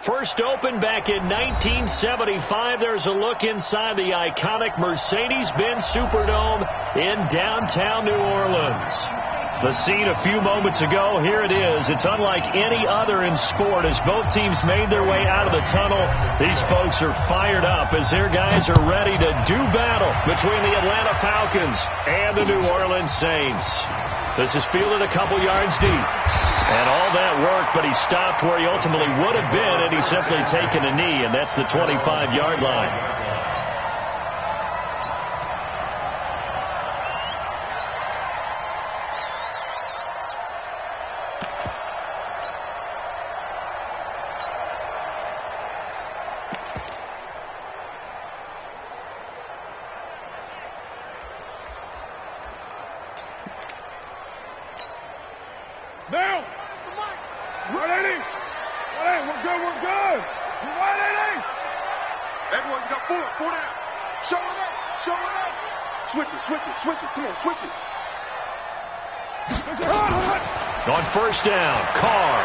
First opened back in 1975. There's a look inside the iconic Mercedes-Benz Superdome in downtown New Orleans. The scene a few moments ago, here it is. It's unlike any other in sport as both teams made their way out of the tunnel. These folks are fired up as their guys are ready to do battle between the Atlanta Falcons and the New Orleans Saints. This is fielded a couple yards deep. And all that work, but he stopped where he ultimately would have been, and he's simply taken a knee, and that's the 25-yard line. On first down, Carr.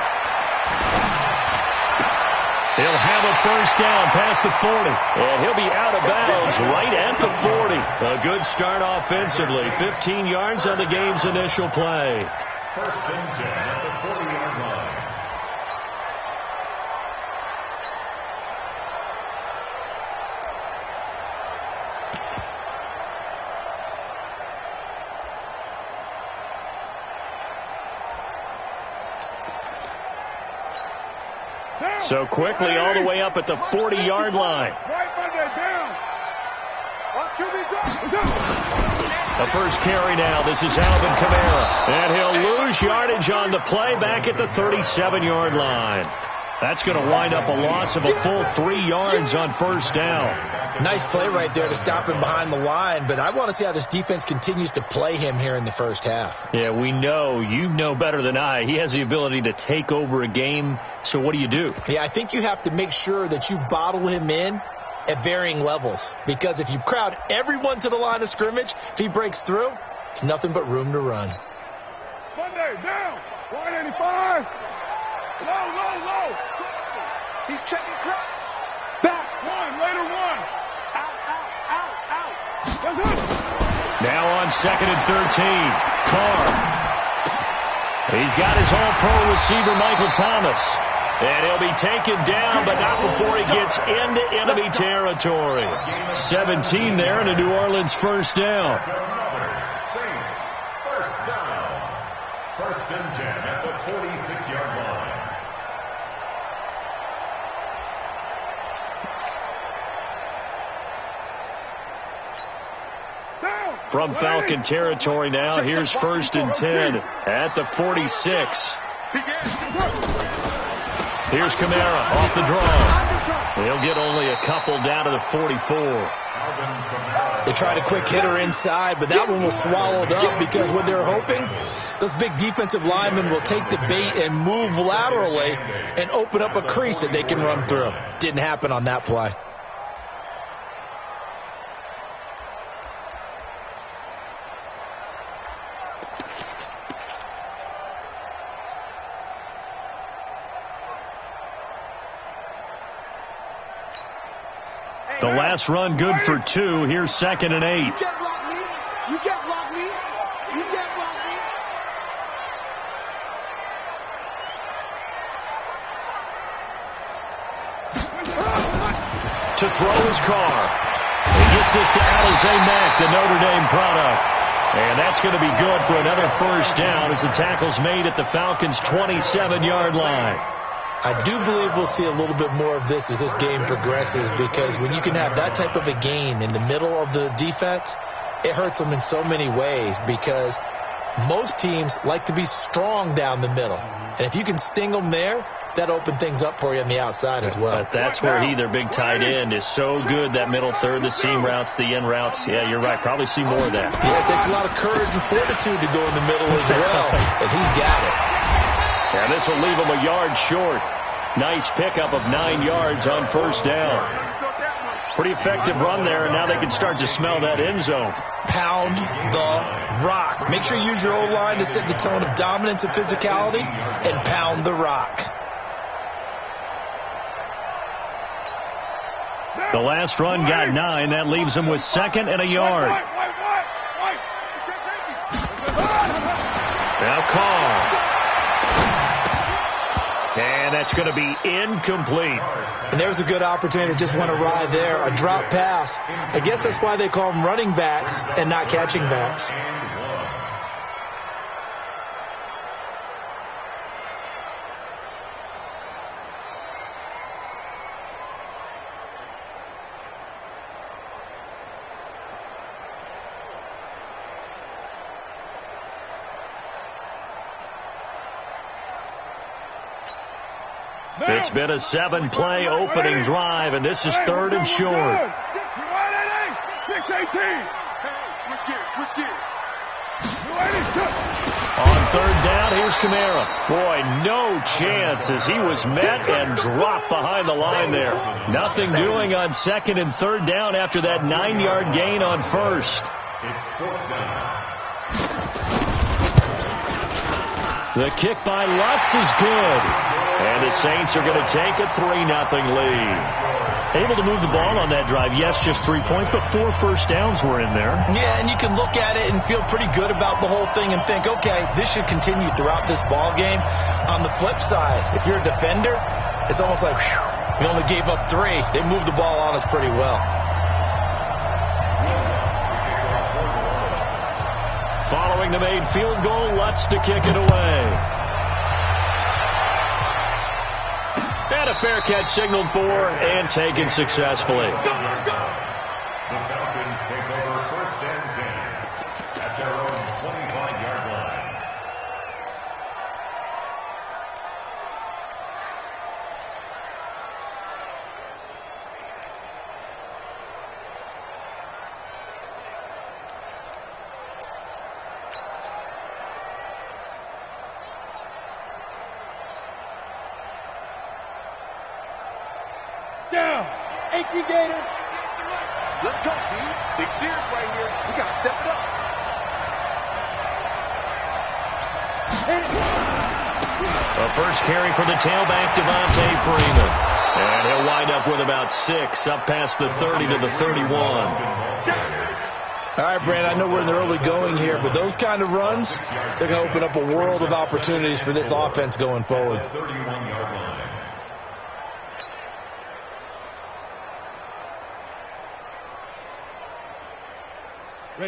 He'll have a first down past the 40. And he'll be out of bounds right at the 40. A good start offensively. 15 yards on the game's initial play. First and 10 at the 40-yard line. So quickly all the way up at the 40-yard line. The first carry now. This is Alvin Kamara. And he'll lose yardage on the play back at the 37-yard line. That's going to wind up a loss of a full 3 yards on first down. Nice play right there to stop him behind the line, but I want to see how this defense continues to play him here in the first half. Yeah, we know. You know better than I. He has the ability to take over a game, so what do? Yeah, I think you have to make sure that you bottle him in at varying levels, because if you crowd everyone to the line of scrimmage, if he breaks through, it's nothing but room to run. Monday, down, 185. Low. He's checking crowd. Back, one, later one. Out. That's it. Now on 2nd and 13. Carr. He's got his all-pro receiver, Michael Thomas. And he'll be taken down, but not before he gets into enemy territory. 17 there, and a New Orleans first down. First down. First and 10 at the 26-yard line. From Falcon territory now, here's 1st and 10 at the 46. Here's Kamara off the draw. He'll get only a couple down to the 44. They tried a quick hitter inside, but that one was swallowed up because what they're hoping, those big defensive linemen will take the bait and move laterally and open up a crease that they can run through. Didn't happen on that play. The last run good for 2. Here's 2nd and 8. You can't block me. You can't block me. You can't block me. To throw his Carr. He gets this to Alize Mack, the Notre Dame product. And that's going to be good for another first down as the tackle's made at the Falcons' 27-yard line. I do believe we'll see a little bit more of this as this game progresses, because when you can have that type of a gain in the middle of the defense, it hurts them in so many ways, because most teams like to be strong down the middle. And if you can sting them there, that opens things up for you on the outside as well. But that's where their big tight end, is so good, that middle third, the seam routes, the in routes. Yeah, you're right. Probably see more of that. Yeah, it takes a lot of courage and fortitude to go in the middle as well, and he's got it. And this will leave him a yard short. Nice pickup of 9 yards on first down. Pretty effective run there, and now they can start to smell that end zone. Pound the rock. Make sure you use your O-line to set the tone of dominance and physicality, and pound the rock. The last run got 9. That leaves him with 2nd and a yard. Now call. And that's going to be incomplete. And there's a good opportunity to just want to ride there. A drop pass. I guess that's why they call them running backs and not catching backs. It's been a 7-play opening drive, and this is 3rd and short. 6-18. Switch gears. On 3rd down, here's Kamara. Boy, no chance as he was met and dropped behind the line there. Nothing doing on 2nd and 3rd down after that 9-yard gain on 1st. It's 4th down. The kick by Lutz is good. And the Saints are going to take a 3-0 lead. Able to move the ball on that drive. Yes, just 3 points, but 4 first downs were in there. Yeah, and you can look at it and feel pretty good about the whole thing and think, okay, this should continue throughout this ball game. On the flip side, if you're a defender, it's almost like, whew, we only gave up 3. They moved the ball on us pretty well. Following the made field goal, Lutz to kick it away. And a fair catch signaled for and taken successfully. The Falcons take over 1st and 10 at their own 25-yard line. Down. H.E. Gator. Let's go, B. Big series right here. We got to step it up. A first carry for the tailback, Devontae Freeman. And he'll wind up with about 6, up past the 30 to the 31. All right, Brand, I know we're in the early going here, but those kind of runs, they're going to open up a world of opportunities for this offense going forward. 31-yard line.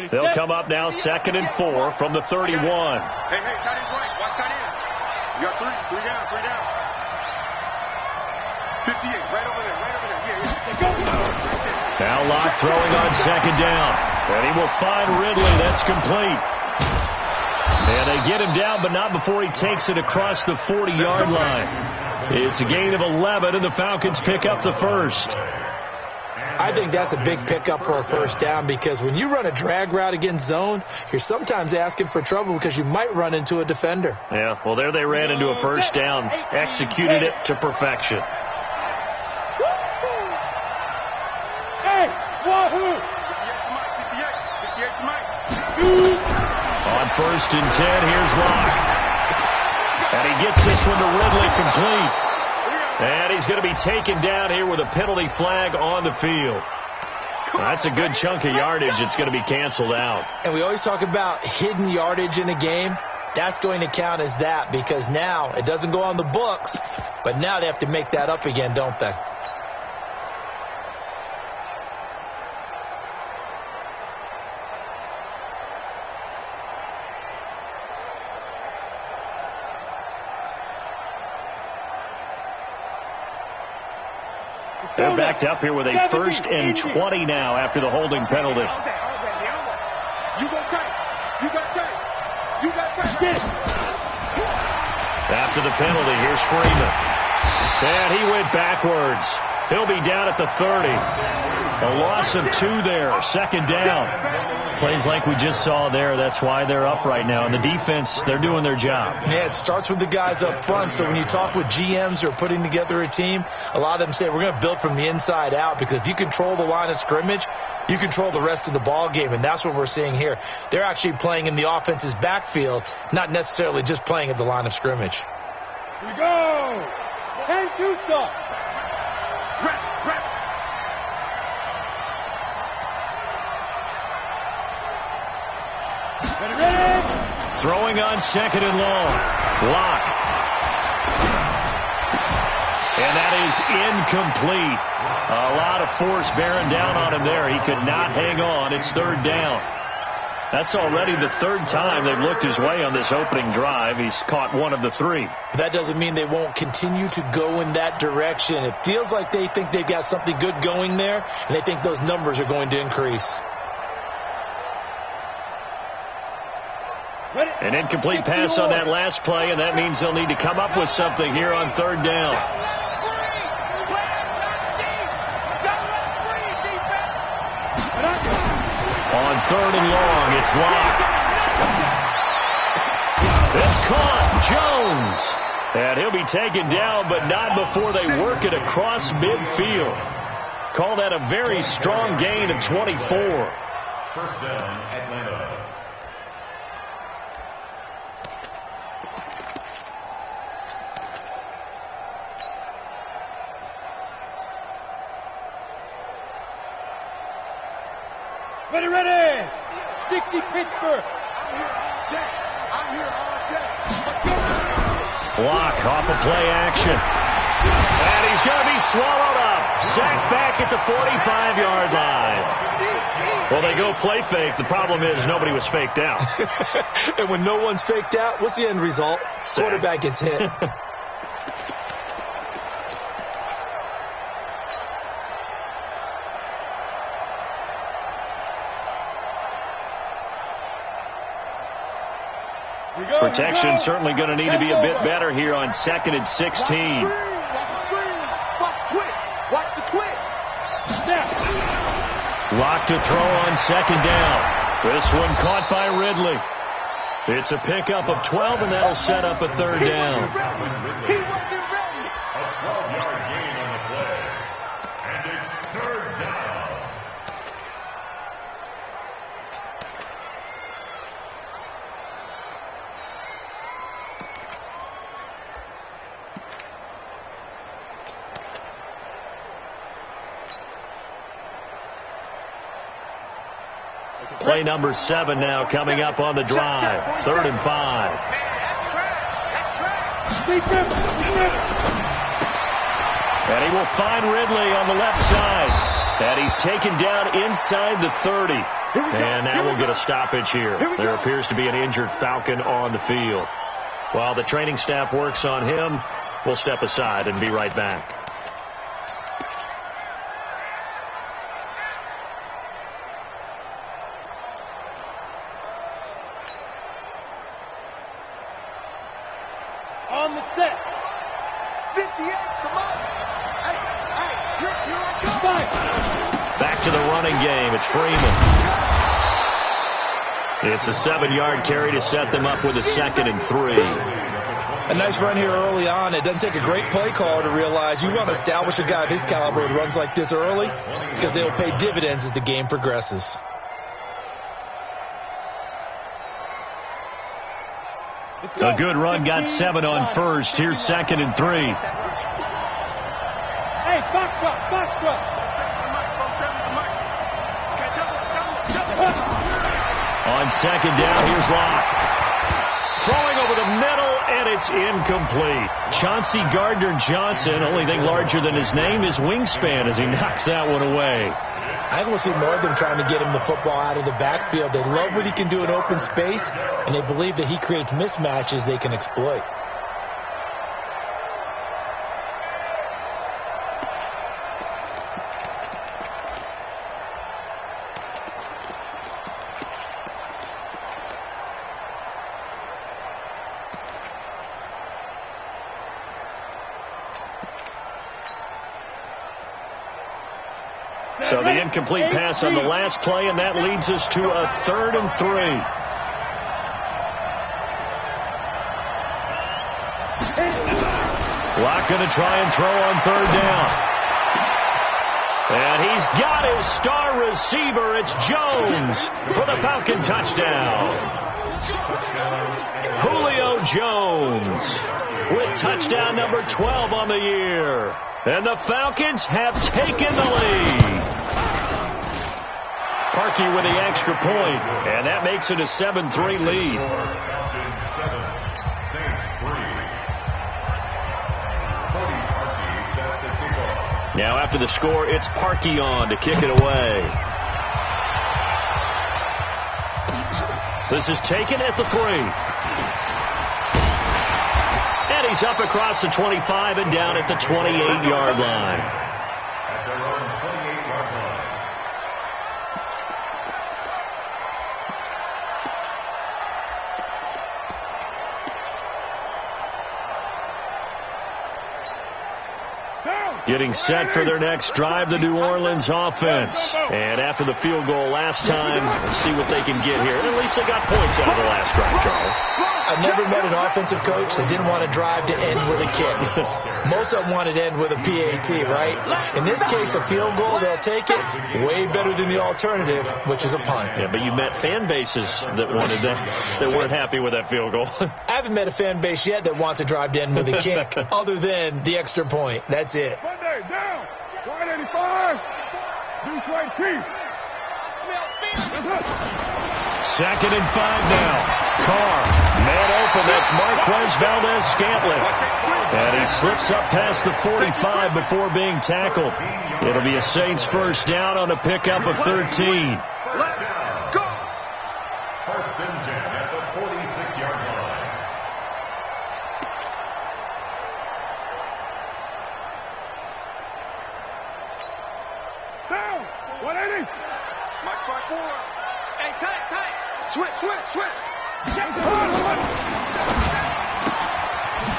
They'll come up now 2nd and 4 from the 31. Hey, tight end's right. Watch tight end. You got 3 down. 58, right over there. Yeah. Now Locke throwing on 2nd down. And he will find Ridley. That's complete. And they get him down, but not before he takes it across the 40-yard line. It's a gain of 11, and the Falcons pick up the first. I think that's a big pickup for a first down because when you run a drag route against zone, you're sometimes asking for trouble because you might run into a defender. Yeah, well, there they ran into a first down, executed it to perfection. Hey, wahoo! 58 On 1st and 10, here's Locke. And he gets this one to Ridley complete. And he's going to be taken down here with a penalty flag on the field. That's a good chunk of yardage. It's going to be canceled out. And we always talk about hidden yardage in a game. That's going to count as that because now it doesn't go on the books, but now they have to make that up again, don't they? They're backed up here with a 1st and 20 now after the holding penalty. You got tight. After the penalty, here's Freeman. And he went backwards. He'll be down at the 30. A loss of 2 there, 2nd down. Plays like we just saw there. That's why they're up right now. And the defense, they're doing their job. Yeah, it starts with the guys up front. So when you talk with GMs who are putting together a team, a lot of them say we're going to build from the inside out because if you control the line of scrimmage, you control the rest of the ball game, and that's what we're seeing here. They're actually playing in the offense's backfield, not necessarily just playing at the line of scrimmage. Here we go. 10-2 stop. Rep. Throwing on second and long. Block. And that is incomplete. A lot of force bearing down on him there. He could not hang on. It's third down. That's already the third time they've looked his way on this opening drive. He's caught one of the three. That doesn't mean they won't continue to go in that direction. It feels like they think they've got something good going there, and they think those numbers are going to increase. An incomplete pass on that last play, and that means they'll need to come up with something here on third down. On third and long, it's Locke. It's caught. Jones. And he'll be taken down, but not before they work it across midfield. Call that a very strong gain of 24. First down, Atlanta. Ready! 60 Pittsburgh. I'm here all day. Block off of play action. And he's going to be swallowed up. Sacked back at the 45-yard line. Well, they go play fake. The problem is nobody was faked out. And when no one's faked out, what's the end result? Sack. Quarterback gets hit. Protection certainly going to need to be a bit better here on 2nd and 16. Watch the screen. Watch twitch. Watch the twitch. Locke to throw on second down. This one caught by Ridley. It's a pickup of 12, and that'll set up a third down. He wasn't ready. A 12-yard gain on the play. And it's third down. Play number 7 now coming up on the drive. 3rd and 5. That's trash. And he will find Ridley on the left side. And he's taken down inside the 30. And now we'll get a stoppage here. There appears to be an injured Falcon on the field. While the training staff works on him, we'll step aside and be right back. On the set. 58, come on. Hey, here I come. Back to the running game. It's Freeman. It's a 7-yard carry to set them up with a 2nd and 3. A nice run here early on. It doesn't take a great play call to realize you want to establish a guy of his caliber with runs like this early because they'll pay dividends as the game progresses. A good run got 7 on first. Here's 2nd and 3. Hey, foxtrot. On second down, here's Locke. Throwing over the middle, and it's incomplete. Chauncey Gardner-Johnson, only thing larger than his name is wingspan as he knocks that one away. I want to see more of them trying to get him the football out of the backfield. They love what he can do in open space, and they believe that he creates mismatches they can exploit. So the incomplete pass on the last play, and that leads us to a 3rd and 3. Locke going to try and throw on 3rd down. And he's got his star receiver. It's Jones for the Falcon touchdown. Julio Jones with touchdown number 12 on the year. And the Falcons have taken the lead. Parkey with the extra point, and that makes it a 7-3 lead. Now after the score, it's Parkey on to kick it away. This is taken at the 3. And he's up across the 25 and down at the 28-yard line. At their own 28-yard line. Getting set for their next drive, the New Orleans offense. And after the field goal last time, let's see what they can get here. And at least they got points out of the last drive, Charles. I've never met an offensive coach that didn't want to drive to end with a kick. Most of them wanted to end with a PAT, right? In this case, a field goal, they'll take it. Way better than the alternative, which is a punt. Yeah, but you met fan bases that wanted that weren't happy with that field goal. I haven't met a fan base yet that wants to drive to end with a kick, other than the extra point. That's it. Monday, down. 185. Deuce right Chief. 2nd and 5 now. Carr, man open. That's Marquez Valdez-Scantling. And he slips up past the 45 before being tackled. It'll be a Saints first down on a pickup of 13. Let's go. First and 10 at the 46-yard line. Down. 180. Mike 5-4. Hey, tight. Switch.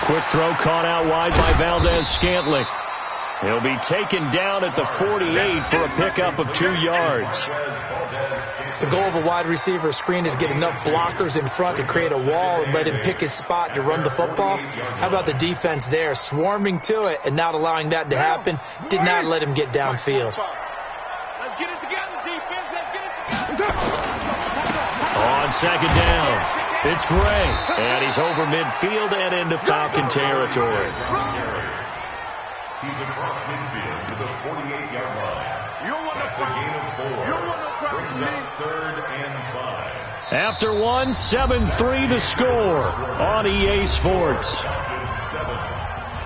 Quick throw caught out wide by Valdez-Scantling. He'll be taken down at the 48 for a pickup of 2 yards. The goal of a wide receiver screen is get enough blockers in front to create a wall and let him pick his spot to run the football. How about the defense there, swarming to it and not allowing that to happen? Did not let him get downfield. Let's get it together, defense. Let's get it together. On 2nd down, it's Gray. And he's over midfield and into Falcon territory. He's across midfield to the 48-yard line. You don't want no That's a gain of 4. You don't want no problem Brings with me. up 3rd and 5. After 1, 7-3 the score on EA Sports. 7,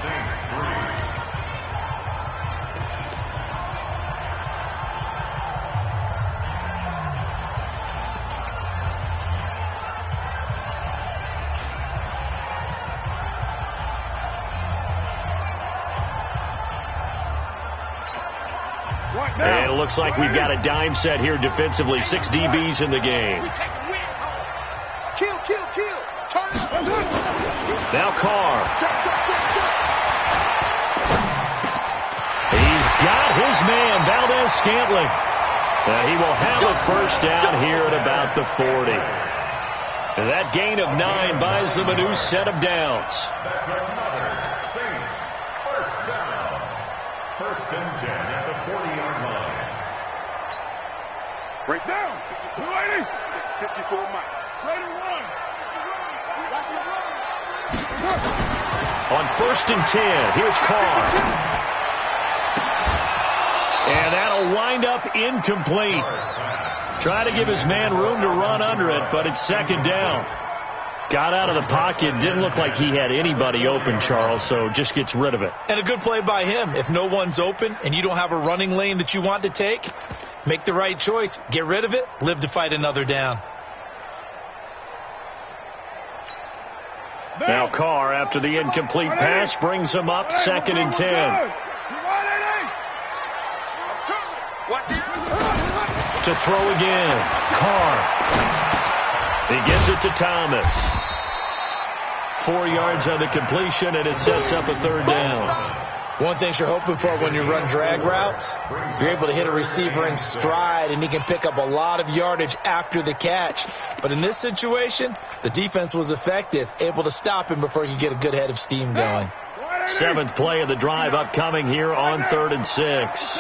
Saints 3. And it looks like we've got a dime set here defensively. 6 DBs in the game. Kill. Turn it. Now Carr. Check. He's got his man, Valdez-Scantling. And he will have a first down here at about the 40. And that gain of 9 buys them a new set of downs. That's another Saints first down. First and 10 at the 40-yard line. Break down. 280. 54 Mike. Ready to run. On 1st and 10, here's Carr. And that'll wind up incomplete. Try to give his man room to run under it, but it's 2nd down. Got out of the pocket. Didn't look like he had anybody open, Charles, so just gets rid of it. And a good play by him. If no one's open and you don't have a running lane that you want to take, make the right choice. Get rid of it. Live to fight another down. Now Carr, after the incomplete pass, brings him up 2nd and 10. To throw again. Carr. He gets it to Thomas. 4 yards on the completion, and it sets up a 3rd down. One thing you're hoping for when you run drag routes, you're able to hit a receiver in stride, and he can pick up a lot of yardage after the catch. But in this situation, the defense was effective, able to stop him before he could get a good head of steam going. 7th play of the drive upcoming here on 3rd and 6.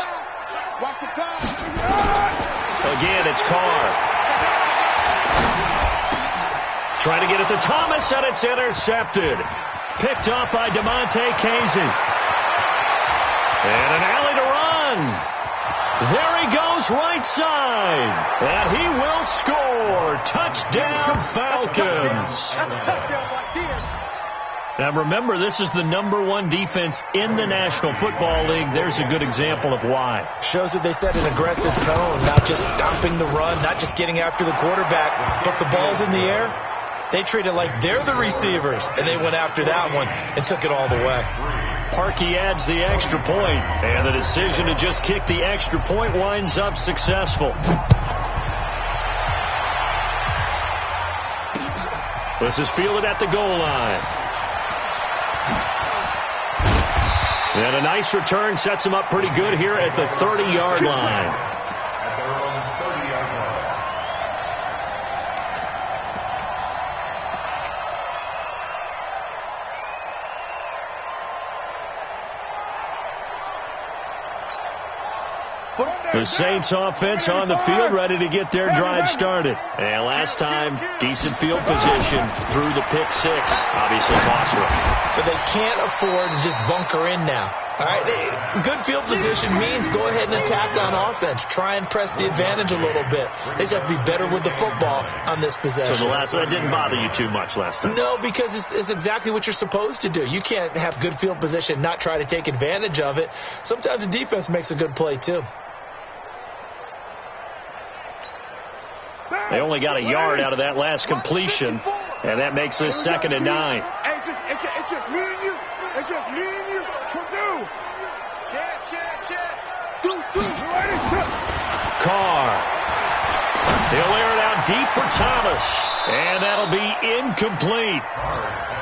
Again, it's Carr. Trying to get it to Thomas, and it's intercepted. Picked up by DeMonte Casey. And an alley to run. There he goes right side. And he will score. Touchdown, Falcons. Now remember, this is the #1 defense in the National Football League. There's a good example of why. Shows that they set an aggressive tone, not just stopping the run, not just getting after the quarterback, but the ball's in the air. They treat it like they're the receivers, and they went after that one and took it all the way. Parkey adds the extra point, and the decision to just kick the extra point winds up successful. This is fielded at the goal line. And a nice return sets him up pretty good here at the 30-yard line. The Saints offense on the field, ready to get their drive started. And last time, decent field position through the pick six. Obviously, Boswell. But they can't afford to just bunker in now. All right, good field position means go ahead and attack on offense. Try and press the advantage a little bit. They just have to be better with the football on this possession. So that didn't bother you too much last time? No, because it's exactly what you're supposed to do. You can't have good field position and not try to take advantage of it. Sometimes the defense makes a good play, too. They only got a yard out of that last completion, and that makes this 2nd and 9. Hey, it's just me and you. It's just me and you. Purdue. Check. Ready? Carr. He'll air it out deep for Thomas, and that'll be incomplete.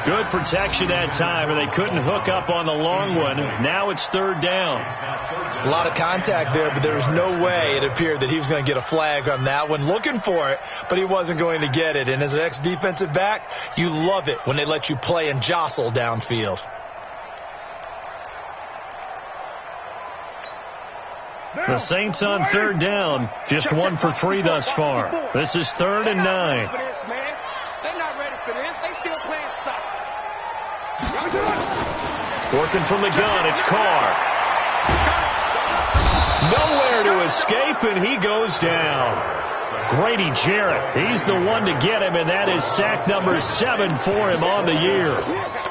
Good protection that time, and they couldn't hook up on the long one. Now it's 3rd down. A lot of contact there, but there was no way it appeared that he was going to get a flag on that one. Looking for it, but he wasn't going to get it. And as an ex-defensive back, you love it when they let you play and jostle downfield. The Saints on 3rd down, just 1 for 3 thus far. This is 3rd and 9. They're not ready for this. They still playing soccer. Working from the gun, it's Carr. Nowhere to escape, and he goes down. Grady Jarrett, he's the one to get him, and that is sack number 7 for him on the year.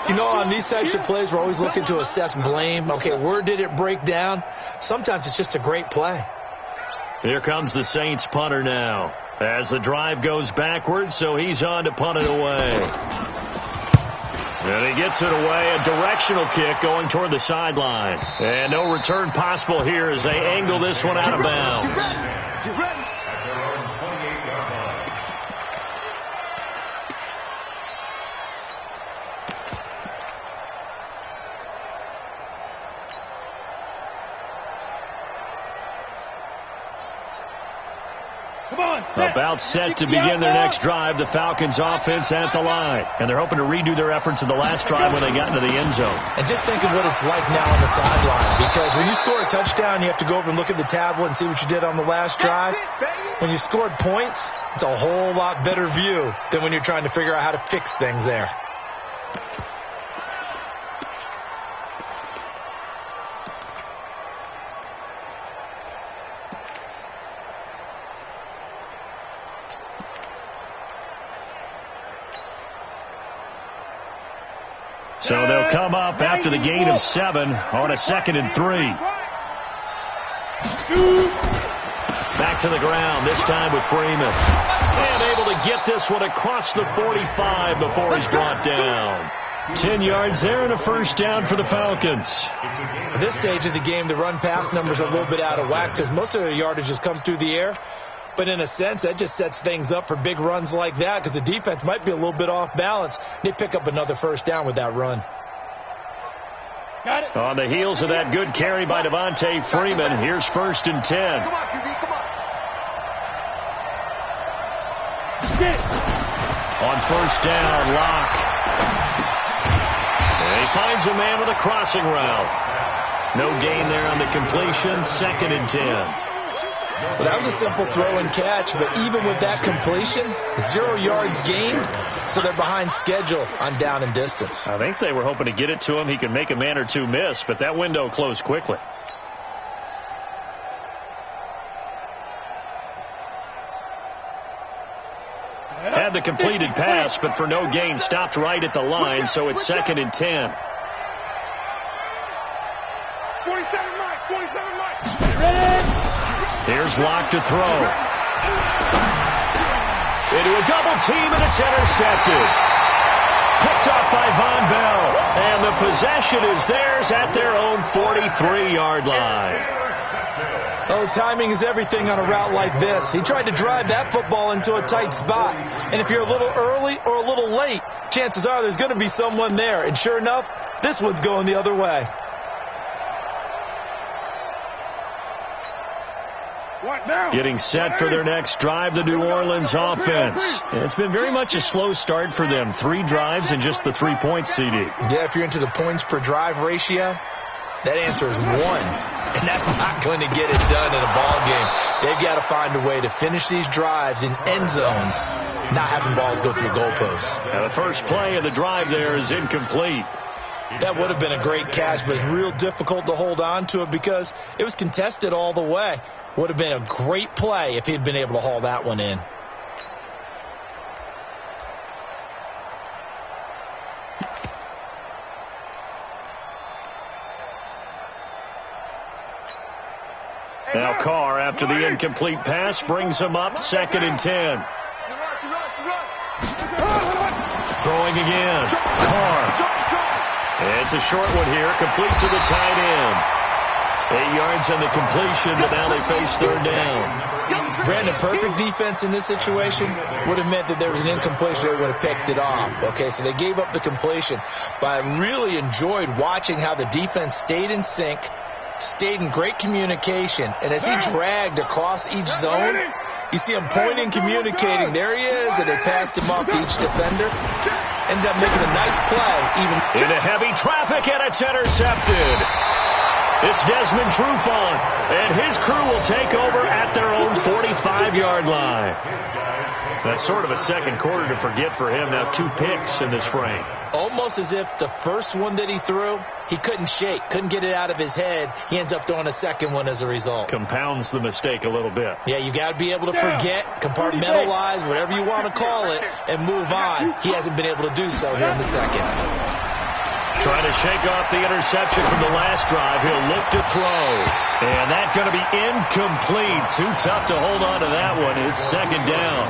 You know, on these types of plays, we're always looking to assess blame. Okay, where did it break down? Sometimes it's just a great play. Here comes the Saints punter now, as the drive goes backwards, so he's on to punt it away. And he gets it away, a directional kick going toward the sideline. And no return possible here as they angle this one out of bounds. About set to begin their next drive, the Falcons offense at the line. And they're hoping to redo their efforts in the last drive when they got into the end zone. And just think of what it's like now on the sideline. Because when you score a touchdown, you have to go over and look at the tablet and see what you did on the last drive. When you scored points, it's a whole lot better view than when you're trying to figure out how to fix things there. So they'll come up after the gain of 7 on a 2nd and 3. Back to the ground, this time with Freeman. And able to get this one across the 45 before he's brought down. 10 yards there and a 1st down for the Falcons. At this stage of the game, the run-pass numbers are a little bit out of whack because most of their yardage has come through the air. But in a sense, that just sets things up for big runs like that because the defense might be a little bit off balance. They pick up another 1st down with that run. Got it. On the heels of that good carry by Devontae Freeman, here's 1st and 10. Come on, QB, come on. On 1st down, Locke. And he finds a man with a crossing route. No gain there on the completion, 2nd and 10. Well, that was a simple throw and catch, but even with that completion, 0 yards gained, so they're behind schedule on down and distance. I think they were hoping to get it to him. He could make a man or two miss, but that window closed quickly. Had the completed pass, but for no gain, stopped right at the line, so it's 2nd and 10. 47 Mike, 47 Mike. Here's Locke to throw. Into a double team, and it's intercepted. Picked off by Von Bell. And the possession is theirs at their own 43-yard line. Oh, timing is everything on a route like this. He tried to drive that football into a tight spot. And if you're a little early or a little late, chances are there's going to be someone there. And sure enough, this one's going the other way. Getting set for their next drive, the New Orleans offense. And it's been very much a slow start for them. 3 drives and just the 3-point CD. Yeah, if you're into the points per drive ratio, that answer is 1. And that's not going to get it done in a ball game. They've got to find a way to finish these drives in end zones, not having balls go through goalposts. Now the first play of the drive there is incomplete. That would have been a great catch, but it's real difficult to hold on to it because it was contested all the way. Would have been a great play if he'd been able to haul that one in. Now Carr, after the incomplete pass, brings him up 2nd and 10. Throwing again. Carr. It's a short one here, complete to the tight end. 8 yards on the completion, but now they face 3rd down. Brandon, perfect defense in this situation would have meant that there was an incompletion. They would have picked it off. Okay, so they gave up the completion. But I really enjoyed watching how the defense stayed in sync, stayed in great communication, and as he dragged across each zone, you see him pointing, communicating. There he is, and they passed him off to each defender. Ended up making a nice play. Into heavy traffic, and it's intercepted. It's Desmond Trufant, and his crew will take over at their own 45-yard line. That's sort of a second quarter to forget for him. Now 2 picks in this frame. Almost as if the first one that he threw, he couldn't shake, couldn't get it out of his head. He ends up throwing a second one as a result. Compounds the mistake a little bit. Yeah, you got to be able to forget, compartmentalize, whatever you want to call it, and move on. He hasn't been able to do so here in the second. Trying to shake off the interception from the last drive. He'll look to throw. And that's going to be incomplete. Too tough to hold on to that one. It's 2nd down.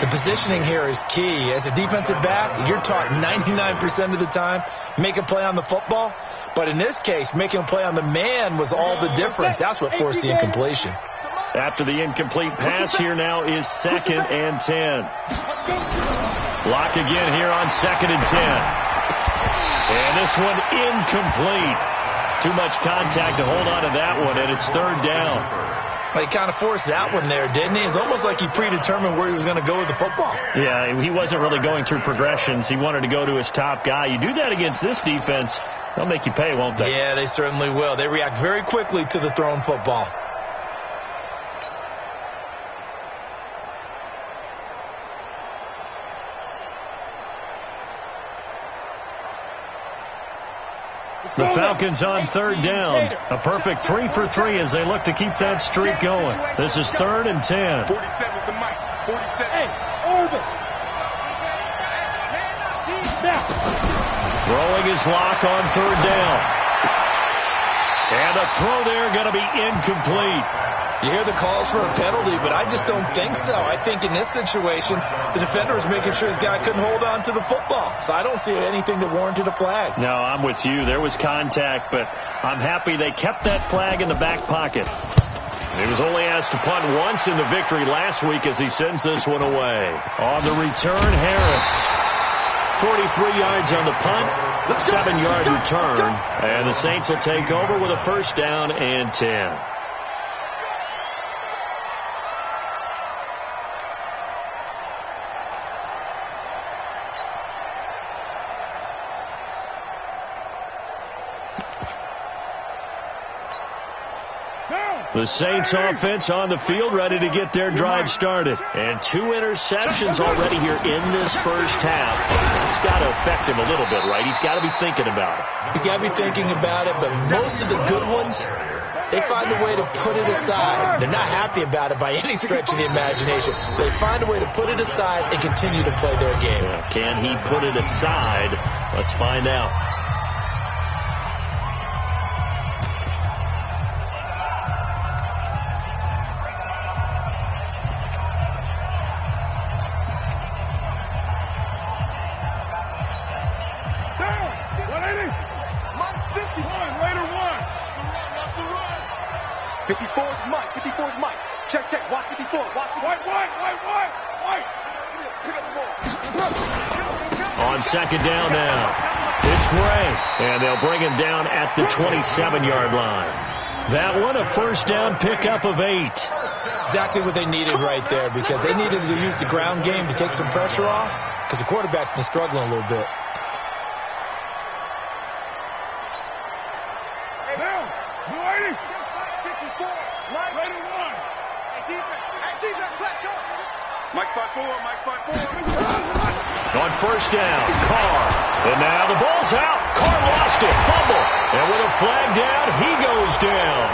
The positioning here is key. As a defensive back, you're taught 99% of the time, make a play on the football. But in this case, making a play on the man was all the difference. That's what forced the incompletion. After the incomplete pass, here now is 2nd and 10. Lock again here on 2nd and 10. And this one incomplete. Too much contact to hold on to that one, and it's 3rd down. He kind of forced that one there, didn't he? It's almost like he predetermined where he was going to go with the football. Yeah, he wasn't really going through progressions. He wanted to go to his top guy. You do that against this defense, they'll make you pay, won't they? Yeah, they certainly will. They react very quickly to the thrown football. The Falcons on 3rd down. A perfect 3 for 3 as they look to keep that streak going. This is 3rd and 10. 47 is the mic. 47. Hey, over. Throwing his Lock on 3rd down. And a throw there going to be incomplete. You hear the calls for a penalty, but I just don't think so. I think in this situation, the defender was making sure his guy couldn't hold on to the football. So I don't see anything that warranted a flag. No, I'm with you. There was contact, but I'm happy they kept that flag in the back pocket. He was only asked to punt once in the victory last week as he sends this one away. On the return, Harris. 43 yards on the punt, 7-yard return, and the Saints will take over with a 1st down and 10. The Saints offense on the field, ready to get their drive started. And 2 interceptions already here in this first half. That's got to affect him a little bit, right? He's got to be thinking about it. He's got to be thinking about it, but most of the good ones they find a way to put it aside. They're not happy about it by any stretch of the imagination. They find a way to put it aside and continue to play their game. Can he put it aside? Let's find out. On second down now, it's Gray, and they'll bring him down at the 27-yard line. That one, a first down pickup of 8. Exactly what they needed right there, because they needed to use the ground game to take some pressure off, because the quarterback's been struggling a little bit. On first down, Carr. And now the ball's out. Carr lost it. Fumble. And with a flag down, he goes down.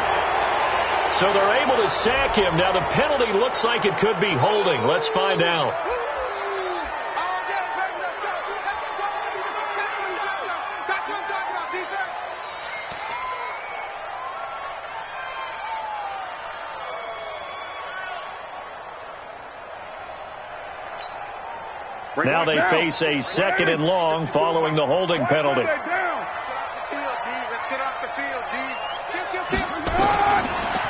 So they're able to sack him. Now the penalty looks like it could be holding. Let's find out. Now they face a second and long following the holding penalty.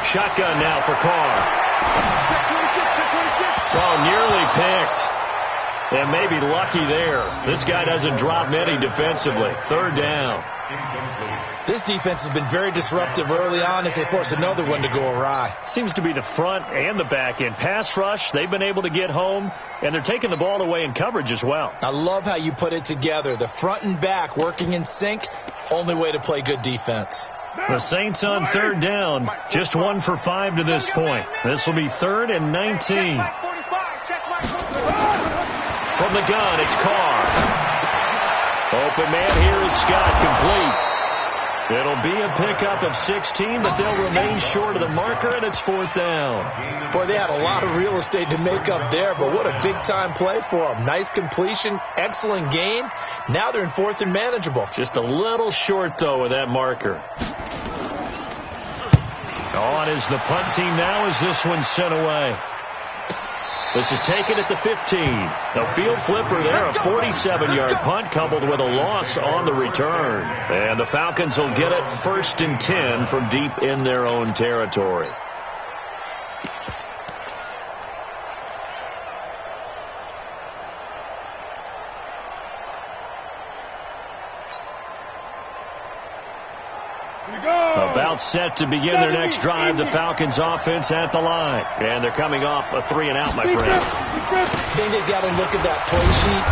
Shotgun now for Carr. Oh, nearly picked. And maybe lucky there. This guy doesn't drop many defensively. Third down. This defense has been very disruptive early on as they force another one to go awry. Seems to be the front and the back end. Pass rush, they've been able to get home, and they're taking the ball away in coverage as well. I love how you put it together. The front and back working in sync, only way to play good defense. The Saints on third down, just 1 for 5 to this point. This will be 3rd and 19. From the gun, it's Carr. Open man here is Scott, complete. It'll be a pickup of 16, but they'll remain short of the marker, and it's 4th down. Boy, they had a lot of real estate to make up there, but what a big-time play for them. Nice completion, excellent gain. Now they're in 4th and manageable. Just a little short, though, with that marker. On is the punt team now as this one's sent away. This is taken at the 15. The field flipper there, a 47-yard punt coupled with a loss on the return. And the Falcons will get it 1st and 10 from deep in their own territory. About set to begin their next drive, the Falcons offense at the line. And they're coming off a 3-and-out, my friend. I think they've got to look at that play sheet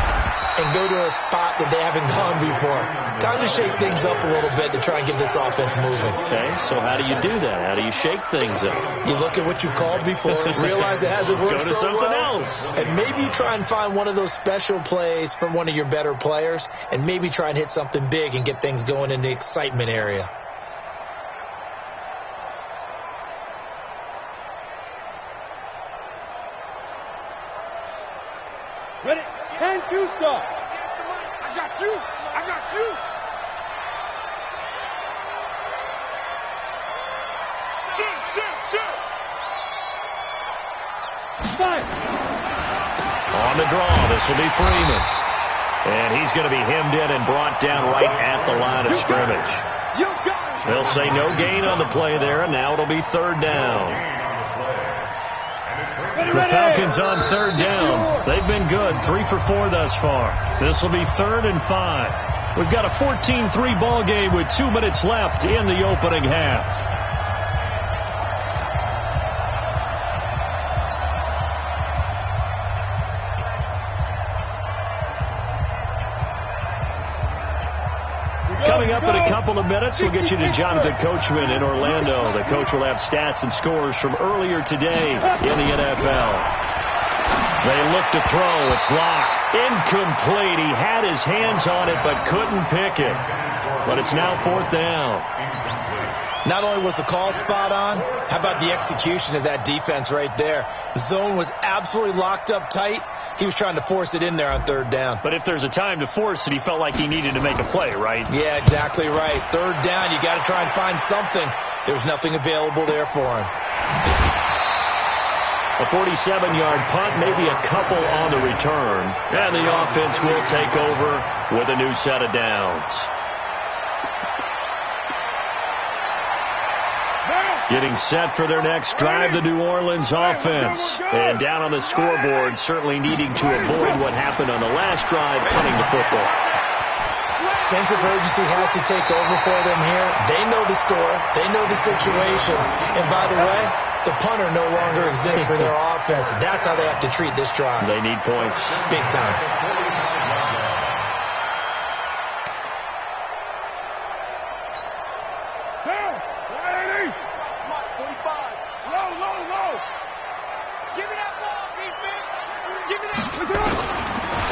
and go to a spot that they haven't gone before. Time to shake things up a little bit to try and get this offense moving. Okay, so how do you do that? How do you shake things up? You look at what you called before, realize it hasn't worked so well. Go to something else. And maybe you try and find one of those special plays from one of your better players, and maybe try and hit something big and get things going in the excitement area. Ready? 10-2, sir. I got you. I got you. Shoot. Fine. On the draw, this will be Freeman. And he's going to be hemmed in and brought down right at the line of scrimmage. They'll say no gain on the play there, and now it'll be 3rd down. The Falcons on 3rd down. They've been good, 3 for 4 thus far. This will be 3rd and 5. We've got a 14-3 ball game with 2 minutes left in the opening half. Coming up in a couple of minutes, we'll get you to Jonathan Coachman in Orlando. The coach will have stats and scores from earlier today in the NFL. They look to throw. It's locked. Incomplete. He had his hands on it but couldn't pick it. But it's now 4th down. Not only was the call spot on, how about the execution of that defense right there? The zone was absolutely locked up tight. He was trying to force it in there on 3rd down. But if there's a time to force it, he felt like he needed to make a play, right? Yeah, exactly right. 3rd down, you got to try and find something. There's nothing available there for him. A 47-yard punt, maybe a couple on the return. And the offense will take over with a new set of downs. Getting set for their next drive, the New Orleans offense. And down on the scoreboard, certainly needing to avoid what happened on the last drive, punting the football. Sense of urgency has to take over for them here. They know the score. They know the situation. And by the way, the punter no longer exists for their offense. That's how they have to treat this drive. They need points. Big time.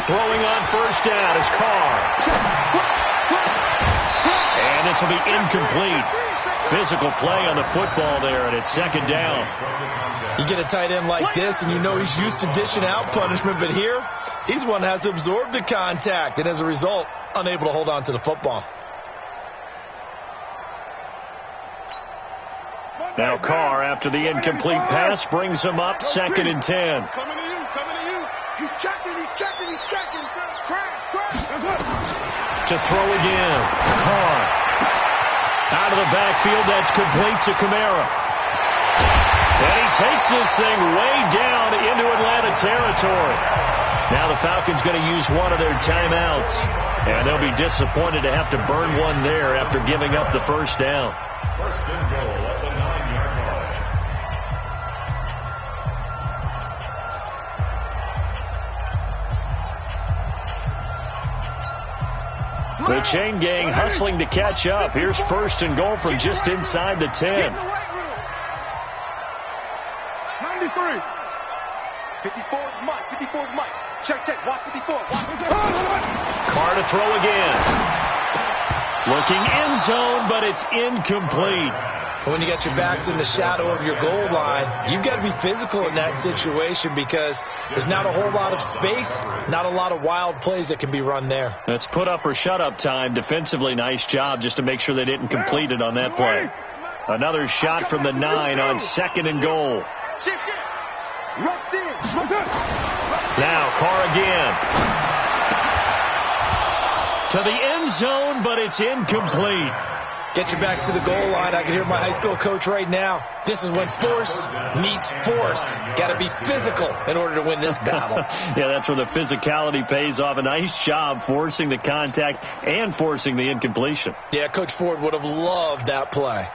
Throwing on 1st down is Carr. And this will be incomplete. Physical play on the football there, and it's 2nd down. You get a tight end like this, and you know he's used to dishing out punishment, but here, he's one that has to absorb the contact, and as a result, unable to hold on to the football. Now Carr, after the incomplete pass, brings him up 2nd and 10. Coming to you. He's checking. Crash. To throw again. Carr. Out of the backfield, that's complete to Kamara. And he takes this thing way down into Atlanta territory. Now the Falcons going to use one of their timeouts. And they'll be disappointed to have to burn one there after giving up the 1st down. 1st and goal at the 9-yard line. The chain gang hustling to catch up. Here's 1st and goal from just inside the 10. 93. 54 is Mike. Check. Watch 54. Carr to throw again. Looking end zone, but it's incomplete. When you got your backs in the shadow of your goal line, you've got to be physical in that situation because there's not a whole lot of space, not a lot of wild plays that can be run there. That's put up or shut up time. Defensively, nice job just to make sure they didn't complete it on that play. Another shot from the 9 on 2nd and goal. Now Carr again. To the end zone, but it's incomplete. Get your backs to the goal line. I can hear my high school coach right now. This is when force meets force. Got to be physical in order to win this battle. Yeah, that's where the physicality pays off. A nice job forcing the contact and forcing the incompletion. Yeah, Coach Ford would have loved that play.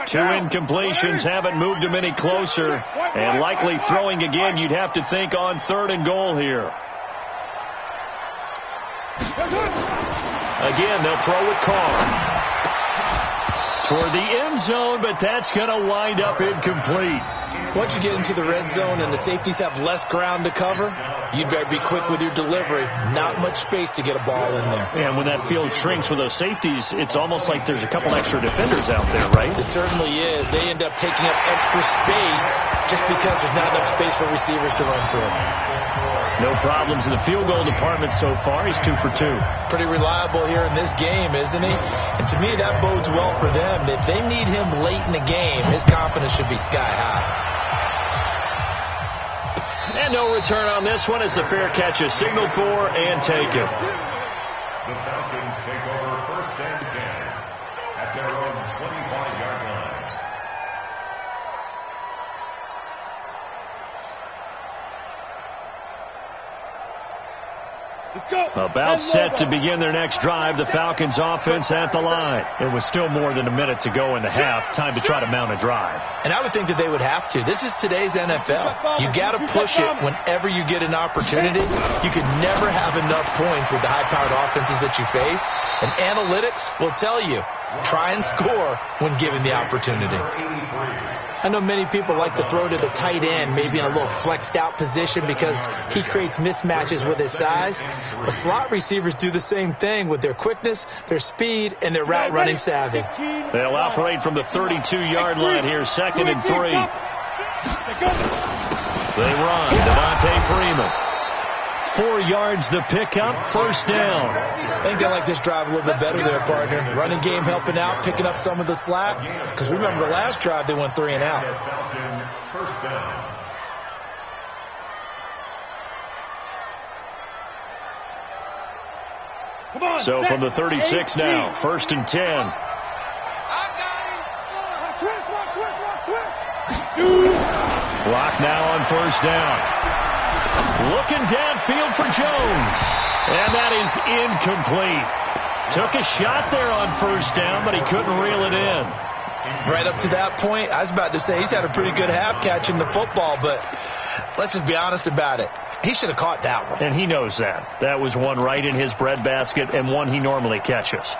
Two incompletions haven't moved him any closer. And likely throwing again, you'd have to think on 3rd and goal here. Again, they'll throw with Carr. Toward the end zone, but that's going to wind up incomplete. Once you get into the red zone and the safeties have less ground to cover, you'd better be quick with your delivery. Not much space to get a ball in there. And when that field shrinks with those safeties, it's almost like there's a couple extra defenders out there, right? It certainly is. They end up taking up extra space just because there's not enough space for receivers to run through. No problems in the field goal department so far. He's 2 for 2. Pretty reliable here in this game, isn't he? And to me, that bodes well for them. If they need him late in the game, his confidence should be sky high. And no return on this one as the fair catch is signaled for and taken. The Falcons take over 1st and 10 at their own 25-yard line. Let's go. About set to begin their next drive. The Falcons offense at the line. It was still more than a minute to go in the half. Time to try to mount a drive. And I would think that they would have to. This is today's NFL. You got to push it whenever you get an opportunity. You could never have enough points with the high-powered offenses that you face. And analytics will tell you try and score when given the opportunity. I know many people like to throw to the tight end, maybe in a little flexed out position because he creates mismatches with his size. But slot receivers do the same thing with their quickness, their speed, and their route running savvy. They'll operate from the 32-yard line here, 2nd and 3. They run. Devontae Freeman. 4 yards the pickup, 1st down. I think they like this drive a little bit better there, partner. Running game helping out, picking up some of the slack. Because remember the last drive they went 3 and out. First down. Come on, So from the 36 now, 1st and 10. I got him. Clock now on 1st down. Looking downfield for Jones. And that is incomplete. Took a shot there on 1st down, but he couldn't reel it in. Right up to that point, I was about to say he's had a pretty good half catching the football, but let's just be honest about it. He should have caught that one. And he knows that. That was one right in his breadbasket and one he normally catches.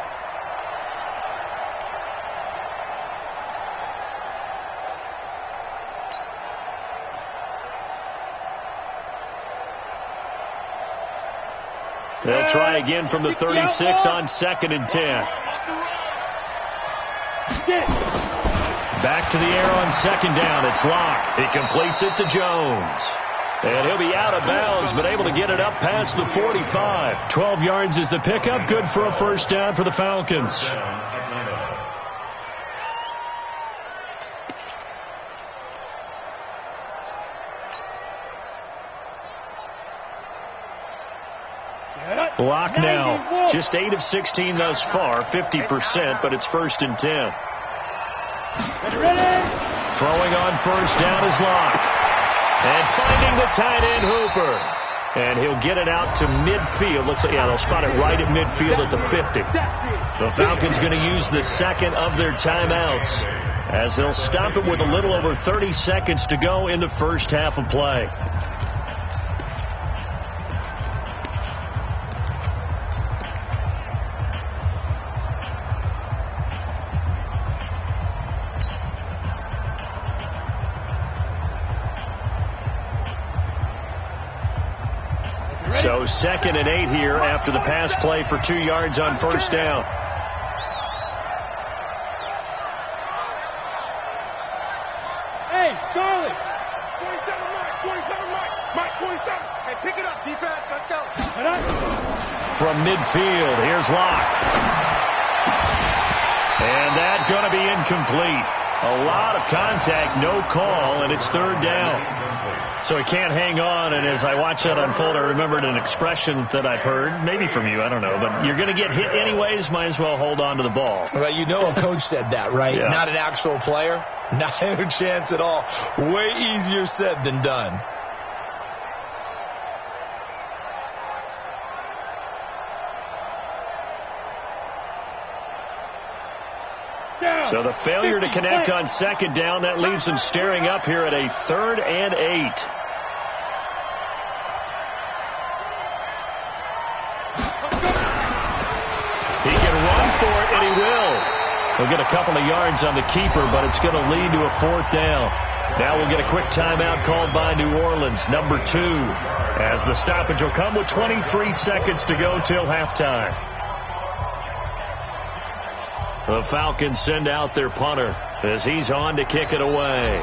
They'll try again from the 36 on 2nd and 10. Back to the air on 2nd down. It's Locke. He completes it to Jones. And he'll be out of bounds, but able to get it up past the 45. 12 yards is the pickup. Good for a 1st down for the Falcons. Locke now, just 8 of 16 thus far, 50%, but it's 1st and 10. Throwing on 1st down is Locke. And finding the tight end Hooper. And he'll get it out to midfield. Looks like, yeah, they'll spot it right at midfield at the 50. The Falcons going to use the 2nd of their timeouts as they'll stop it with a little over 30 seconds to go in the 1st half of play. So 2nd and 8 here after the pass play for 2 yards on 1st down. Hey, Charlie. 27, Mike. 27, Mike. Mike, 27. Hey, pick it up, defense. Let's go. From midfield, here's Locke. And that's going to be incomplete. A lot of contact, no call, and it's 3rd down. So he can't hang on, and as I watch that unfold, I remembered an expression that I've heard, maybe from you, I don't know, but you're going to get hit anyways, might as well hold on to the ball. Well, you know a coach said that, right? Yeah. Not an actual player. Not a chance at all. Way easier said than done. So the failure to connect on 2nd down, that leaves them staring up here at a 3rd and 8. He can run for it, and he will. He'll get a couple of yards on the keeper, but it's going to lead to a 4th down. Now we'll get a quick timeout called by New Orleans, number 2, as the stoppage will come with 23 seconds to go till halftime. The Falcons send out their punter as he's on to kick it away.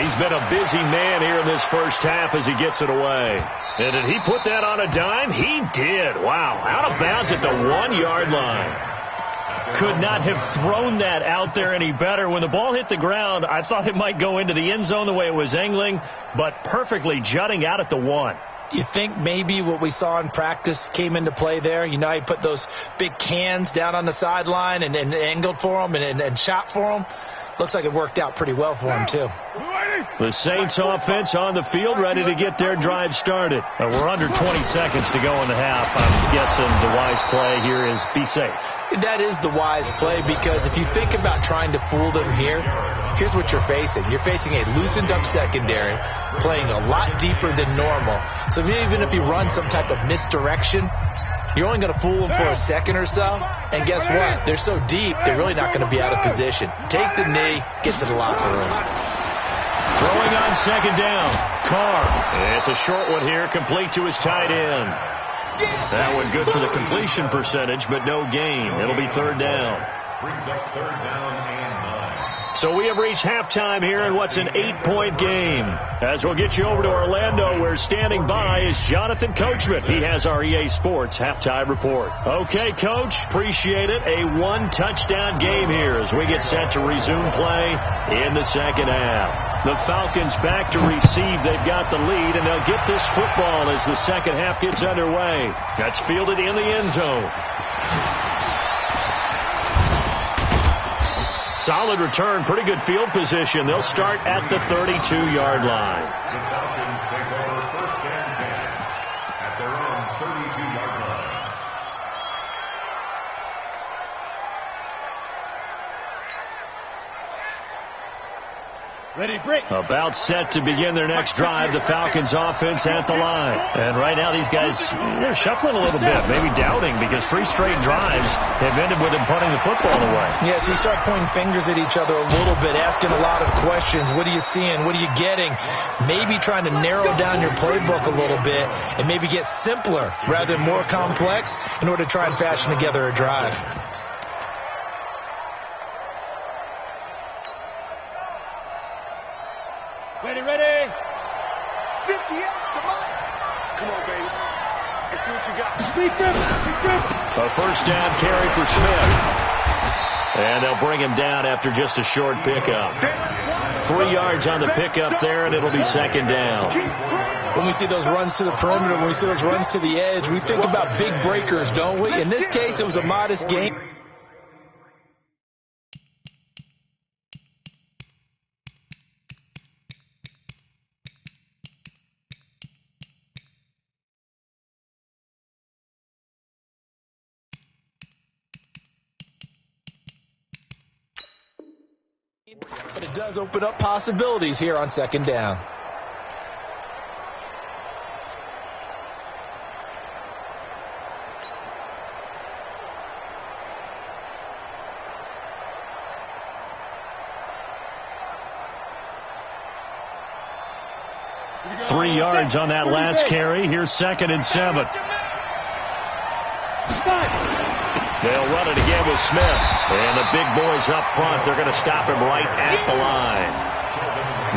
He's been a busy man here in this 1st half as he gets it away. And did he put that on a dime? He did. Wow. Out of bounds at the 1-yard line. Could not have thrown that out there any better. When the ball hit the ground, I thought it might go into the end zone the way it was angling, but perfectly jutting out at the 1. You think maybe what we saw in practice came into play there? You know, he put those big cans down on the sideline and angled for them and shot for them. Looks like it worked out pretty well for him, too. The Saints offense on the field, ready to get their drive started. We're under 20 seconds to go in the half. I'm guessing the wise play here is be safe. That is the wise play, because if you think about trying to fool them here, here's what you're facing. You're facing a loosened up secondary, playing a lot deeper than normal. So even if you run some type of misdirection, you're only going to fool them for a second or so. And guess what? They're so deep, they're really not going to be out of position. Take the knee, get to the locker room. Throwing on second down. Carr. It's a short one here, complete to his tight end. That one good for the completion percentage, but no gain. It'll be third down. Brings up third down and 9. So we have reached halftime here in what's an 8-point game. As we'll get you over to Orlando, where standing by is Jonathan Coachman. He has our EA Sports halftime report. Okay, Coach, appreciate it. A one-touchdown game here as we get set to resume play in the second half. The Falcons back to receive. They've got the lead, and they'll get this football as the second half gets underway. That's fielded in the end zone. Solid return, pretty good field position. They'll start at the 32-yard line. The Falcons take over first and 10 at their own 32-yard line. Ready, break. About set to begin their next drive. The Falcons offense at the line. And right now these guys, they're shuffling a little bit, maybe doubting, because 3 straight drives have ended with them punting the football away. Yeah, so you start pointing fingers at each other a little bit, asking a lot of questions. What are you seeing? What are you getting? Maybe trying to narrow down your playbook a little bit and maybe get simpler rather than more complex in order to try and fashion together a drive. Ready. 58, come on. Come on, baby. Let's see what you got. Speak up. A first down carry for Smith. And they'll bring him down after just a short pickup. 3 yards on the pickup there, and it'll be second down. When we see those runs to the perimeter, when we see those runs to the edge, we think about big breakers, don't we? In this case, it was a modest gain. But it does open up possibilities here on second down. Three yards on that last carry. Here's second and 7. They'll run it again with Smith. And the big boys up front, they're going to stop him right at the line.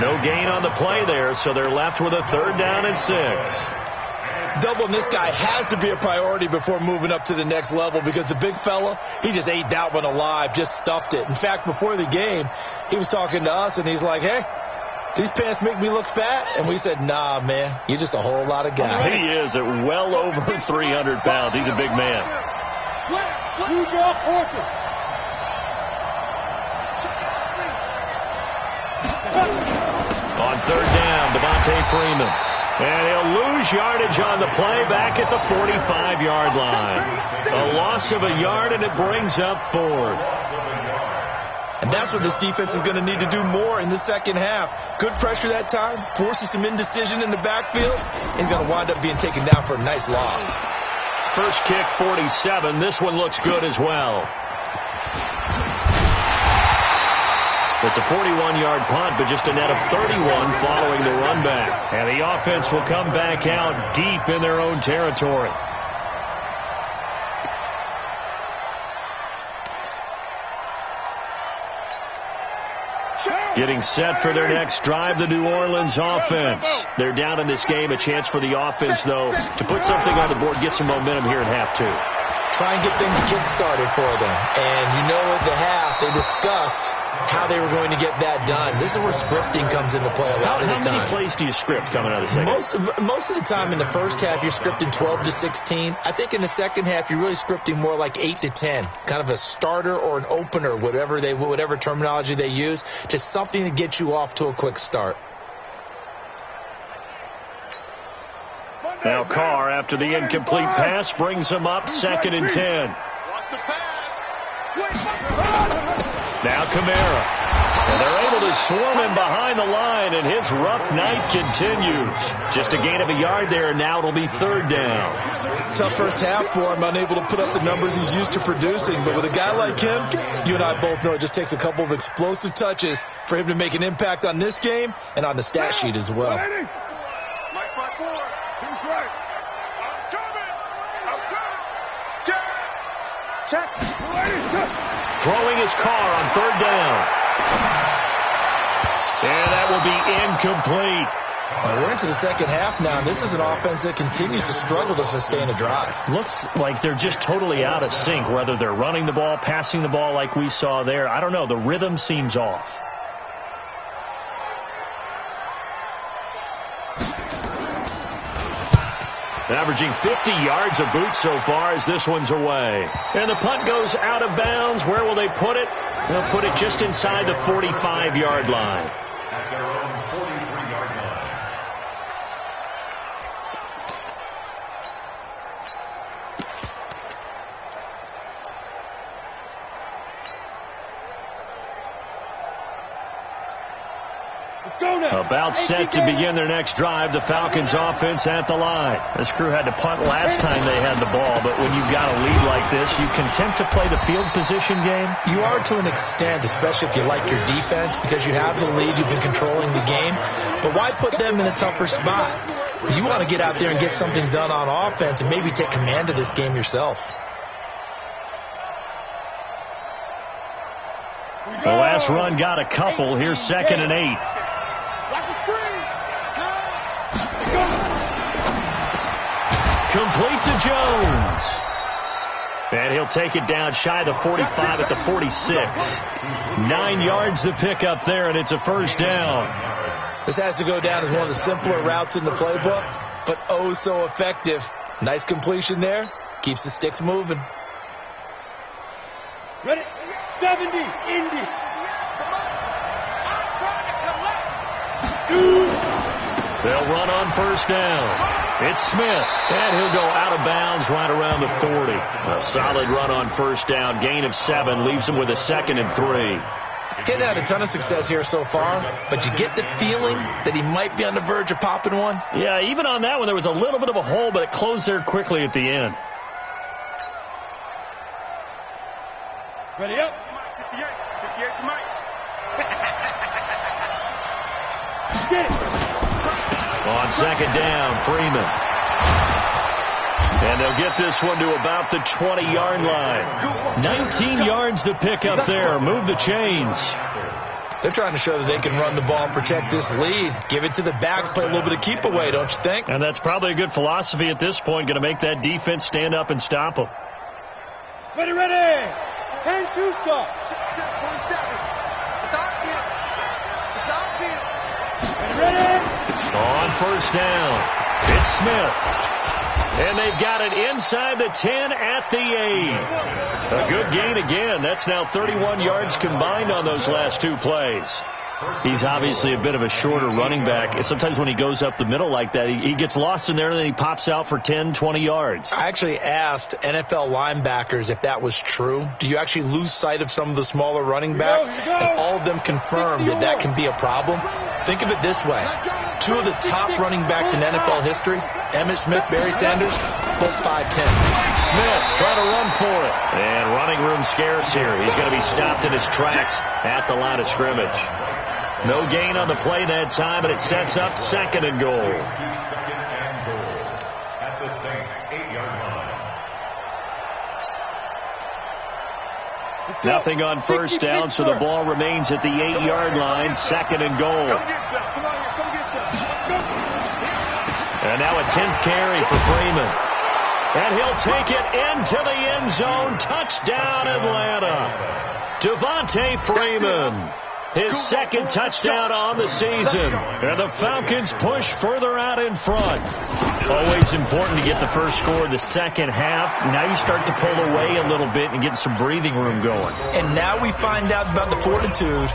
No gain on the play there, so they're left with a third down and 6. Doubling this guy has to be a priority before moving up to the next level, because the big fella, he just ate that one alive, just stuffed it. In fact, before the game, he was talking to us, and he's like, hey, these pants make me look fat? And we said, nah, man, you're just a whole lot of guy. He is at well over 300 pounds. He's a big man. Huge off horses. On third down, Devontae Freeman. And he'll lose yardage on the play back at the 45-yard line. A loss of a yard, and it brings up fourth. And that's what this defense is going to need to do more in the second half. Good pressure that time, forces some indecision in the backfield. He's going to wind up being taken down for a nice loss. First kick, 47. This one looks good as well. It's a 41-yard punt, but just a net of 31 following the run back. And the offense will come back out deep in their own territory. Getting set for their next drive, the New Orleans offense. They're down in this game. A chance for the offense, though, to put something on the board, get some momentum here in half 2. Try and get things kick-started for them. And you know, at the half, they discussed how they were going to get that done. This is where scripting comes into play a lot of the time. How many plays do you script coming out of the second? Most of the time in the first half, you're scripting 12 to 16. I think in the second half, you're really scripting more like 8 to 10. Kind of a starter or an opener, whatever terminology they use, to something to get you off to a quick start. Now Carr, after the incomplete pass, brings him up second and 10. Watch the pass. Now Kamara. And they're able to swarm him behind the line, and his rough night continues. Just a gain of a yard there, and now it'll be third down. Tough first half for him, unable to put up the numbers he's used to producing. But with a guy like him, you and I both know it just takes a couple of explosive touches for him to make an impact on this game and on the stat sheet as well. My front forward. Who's right? I'm coming. Check. Throwing his car on third down. And that will be incomplete. We're into the second half now, and this is an offense that continues to struggle to sustain a drive. Looks like they're just totally out of sync, whether they're running the ball, passing the ball like we saw there. I don't know. The rhythm seems off. Averaging 50 yards a boot so far as this one's away. And the punt goes out of bounds. Where will they put it? They'll put it just inside the 45-yard line. At their own 43-yard line. About set to begin their next drive. The Falcons offense at the line. This crew had to punt last time they had the ball, but when you've got a lead like this, you content to play the field position game? You are to an extent, especially if you like your defense, because you have the lead, you've been controlling the game. But why put them in a tougher spot? You want to get out there and get something done on offense and maybe take command of this game yourself. The last run got a couple. Here's 2nd and 8. Complete to Jones. And he'll take it down shy of the 45 at the 46. 9 yards to pick up there, and it's a first down. This has to go down as one of the simpler routes in the playbook, but oh so effective. Nice completion there. Keeps the sticks moving. Ready? 70, Indy. They'll run on first down. It's Smith, and he'll go out of bounds right around the 40. A solid run on first down. Gain of 7 leaves him with a 2nd and 3. Getting had a ton of success here so far, but you get the feeling that he might be on the verge of popping one. Yeah, even on that one, there was a little bit of a hole, but it closed there quickly at the end. Ready up. 58 to Mike. Get it. On second down, Freeman. And they'll get this one to about the 20-yard line. 19 yards to pick up there. Move the chains. They're trying to show that they can run the ball and protect this lead. Give it to the backs, play a little bit of keep away, don't you think? And that's probably a good philosophy at this point. Going to make that defense stand up and stop them. Ready, ready. 10-2 stop. Ready. On first down, it's Smith. And they've got it inside the 10 at the 8. A good gain again. That's now 31 yards combined on those last 2 plays. He's obviously a bit of a shorter running back. Sometimes when he goes up the middle like that, he gets lost in there and then he pops out for 10, 20 yards. I actually asked NFL linebackers if that was true. Do you actually lose sight of some of the smaller running backs? And all of them confirmed that that can be a problem. Think of it this way. 2 of the top running backs in NFL history, Emmitt Smith, Barry Sanders, both 5'10". Smith trying to run for it. And running room scarce here. He's going to be stopped in his tracks at the line of scrimmage. No gain on the play that time, but it sets up 2nd and goal. 2nd and goal at the Saints' 8-yard line. Nothing on first down, so the ball remains at the 8-yard line. 2nd and goal. And now a 10th carry for Freeman. And he'll take it into the end zone. Touchdown, Atlanta. Devontae Freeman. His 2nd touchdown on the season. And the Falcons push further out in front. Always important to get the first score in the second half. Now you start to pull away a little bit and get some breathing room going. And now we find out about the fortitude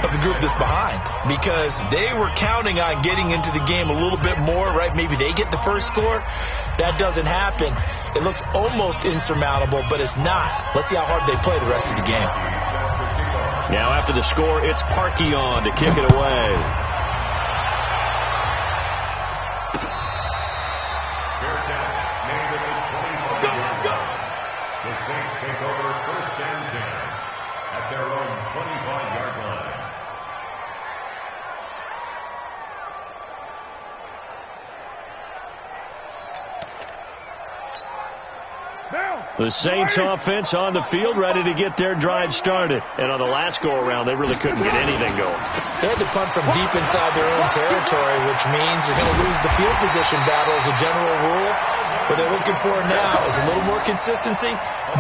of the group that's behind, because they were counting on getting into the game a little bit more, right? Maybe they get the first score. That doesn't happen. It looks almost insurmountable, but it's not. Let's see how hard they play the rest of the game. Now after the score, it's Parkey on to kick it away. The Saints take over 1st and 10 at their own 25-yard line. The Saints offense on the field, ready to get their drive started. And on the last go-around, they really couldn't get anything going. They had to punt from deep inside their own territory, which means they're going to lose the field position battle as a general rule. What they're looking for now is a little more consistency,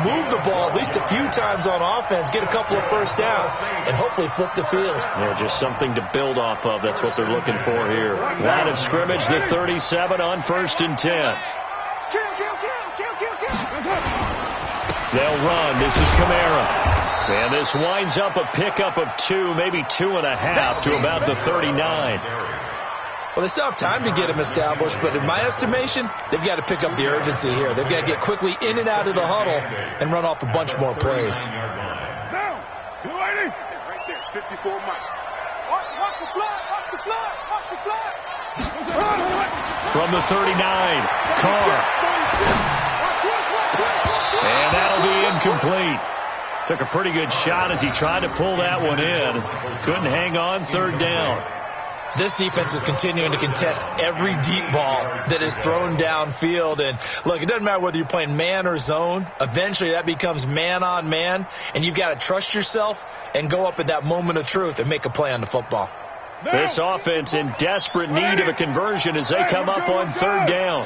move the ball at least a few times on offense, get a couple of first downs, and hopefully flip the field. Yeah, just something to build off of. That's what they're looking for here. Line of scrimmage, the 37 on 1st and 10. They'll run. This is Kamara. And this winds up a pickup of 2, maybe 2.5 to about the 39. Well, they still have time to get him established, but in my estimation, they've got to pick up the urgency here. They've got to get quickly in and out of the huddle and run off a bunch more plays. Now, 280. Right there, 54 miles. Watch the fly, watch the fly, watch the fly. From the 39, Carr. And that'll be incomplete. Took a pretty good shot as he tried to pull that one in. Couldn't hang on, 3rd down. This defense is continuing to contest every deep ball that is thrown downfield. And, look, it doesn't matter whether you're playing man or zone. Eventually that becomes man on man, and you've got to trust yourself and go up at that moment of truth and make a play on the football. This offense in desperate need of a conversion as they come up on 3rd down.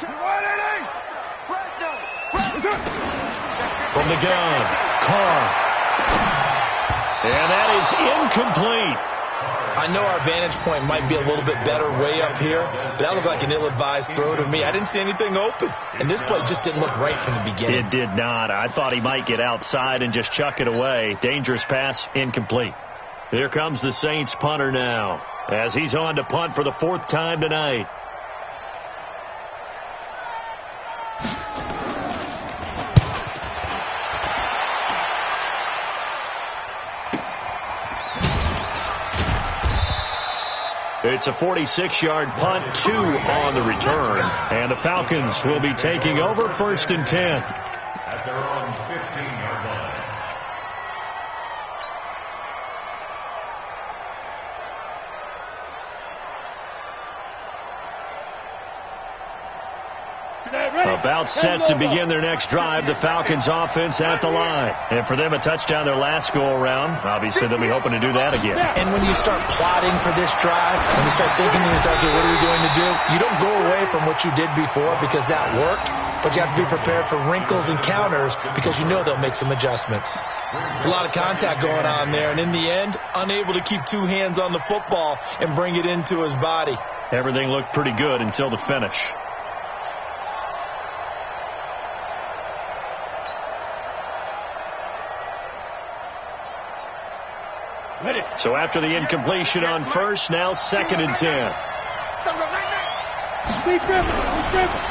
From the gun, Carr. And that is incomplete. I know our vantage point might be a little bit better way up here, but that looked like an ill-advised throw to me. I didn't see anything open, and this play just didn't look right from the beginning. It did not. I thought he might get outside and just chuck it away. Dangerous pass, incomplete. Here comes the Saints punter now, as he's on to punt for the 4th time tonight. It's a 46-yard punt, 2 on the return. And the Falcons will be taking over 1st and 10. At their own 15-yard line. About set to begin their next drive, the Falcons offense at the line. And for them, a touchdown their last go-around. Obviously, they'll be hoping to do that again. And when you start plotting for this drive, when you start thinking to yourself, okay, what are we going to do? You don't go away from what you did before because that worked, but you have to be prepared for wrinkles and counters because you know they'll make some adjustments. It's a lot of contact going on there, and in the end, unable to keep 2 hands on the football and bring it into his body. Everything looked pretty good until the finish. So after the incompletion on 1st, now 2nd and 10.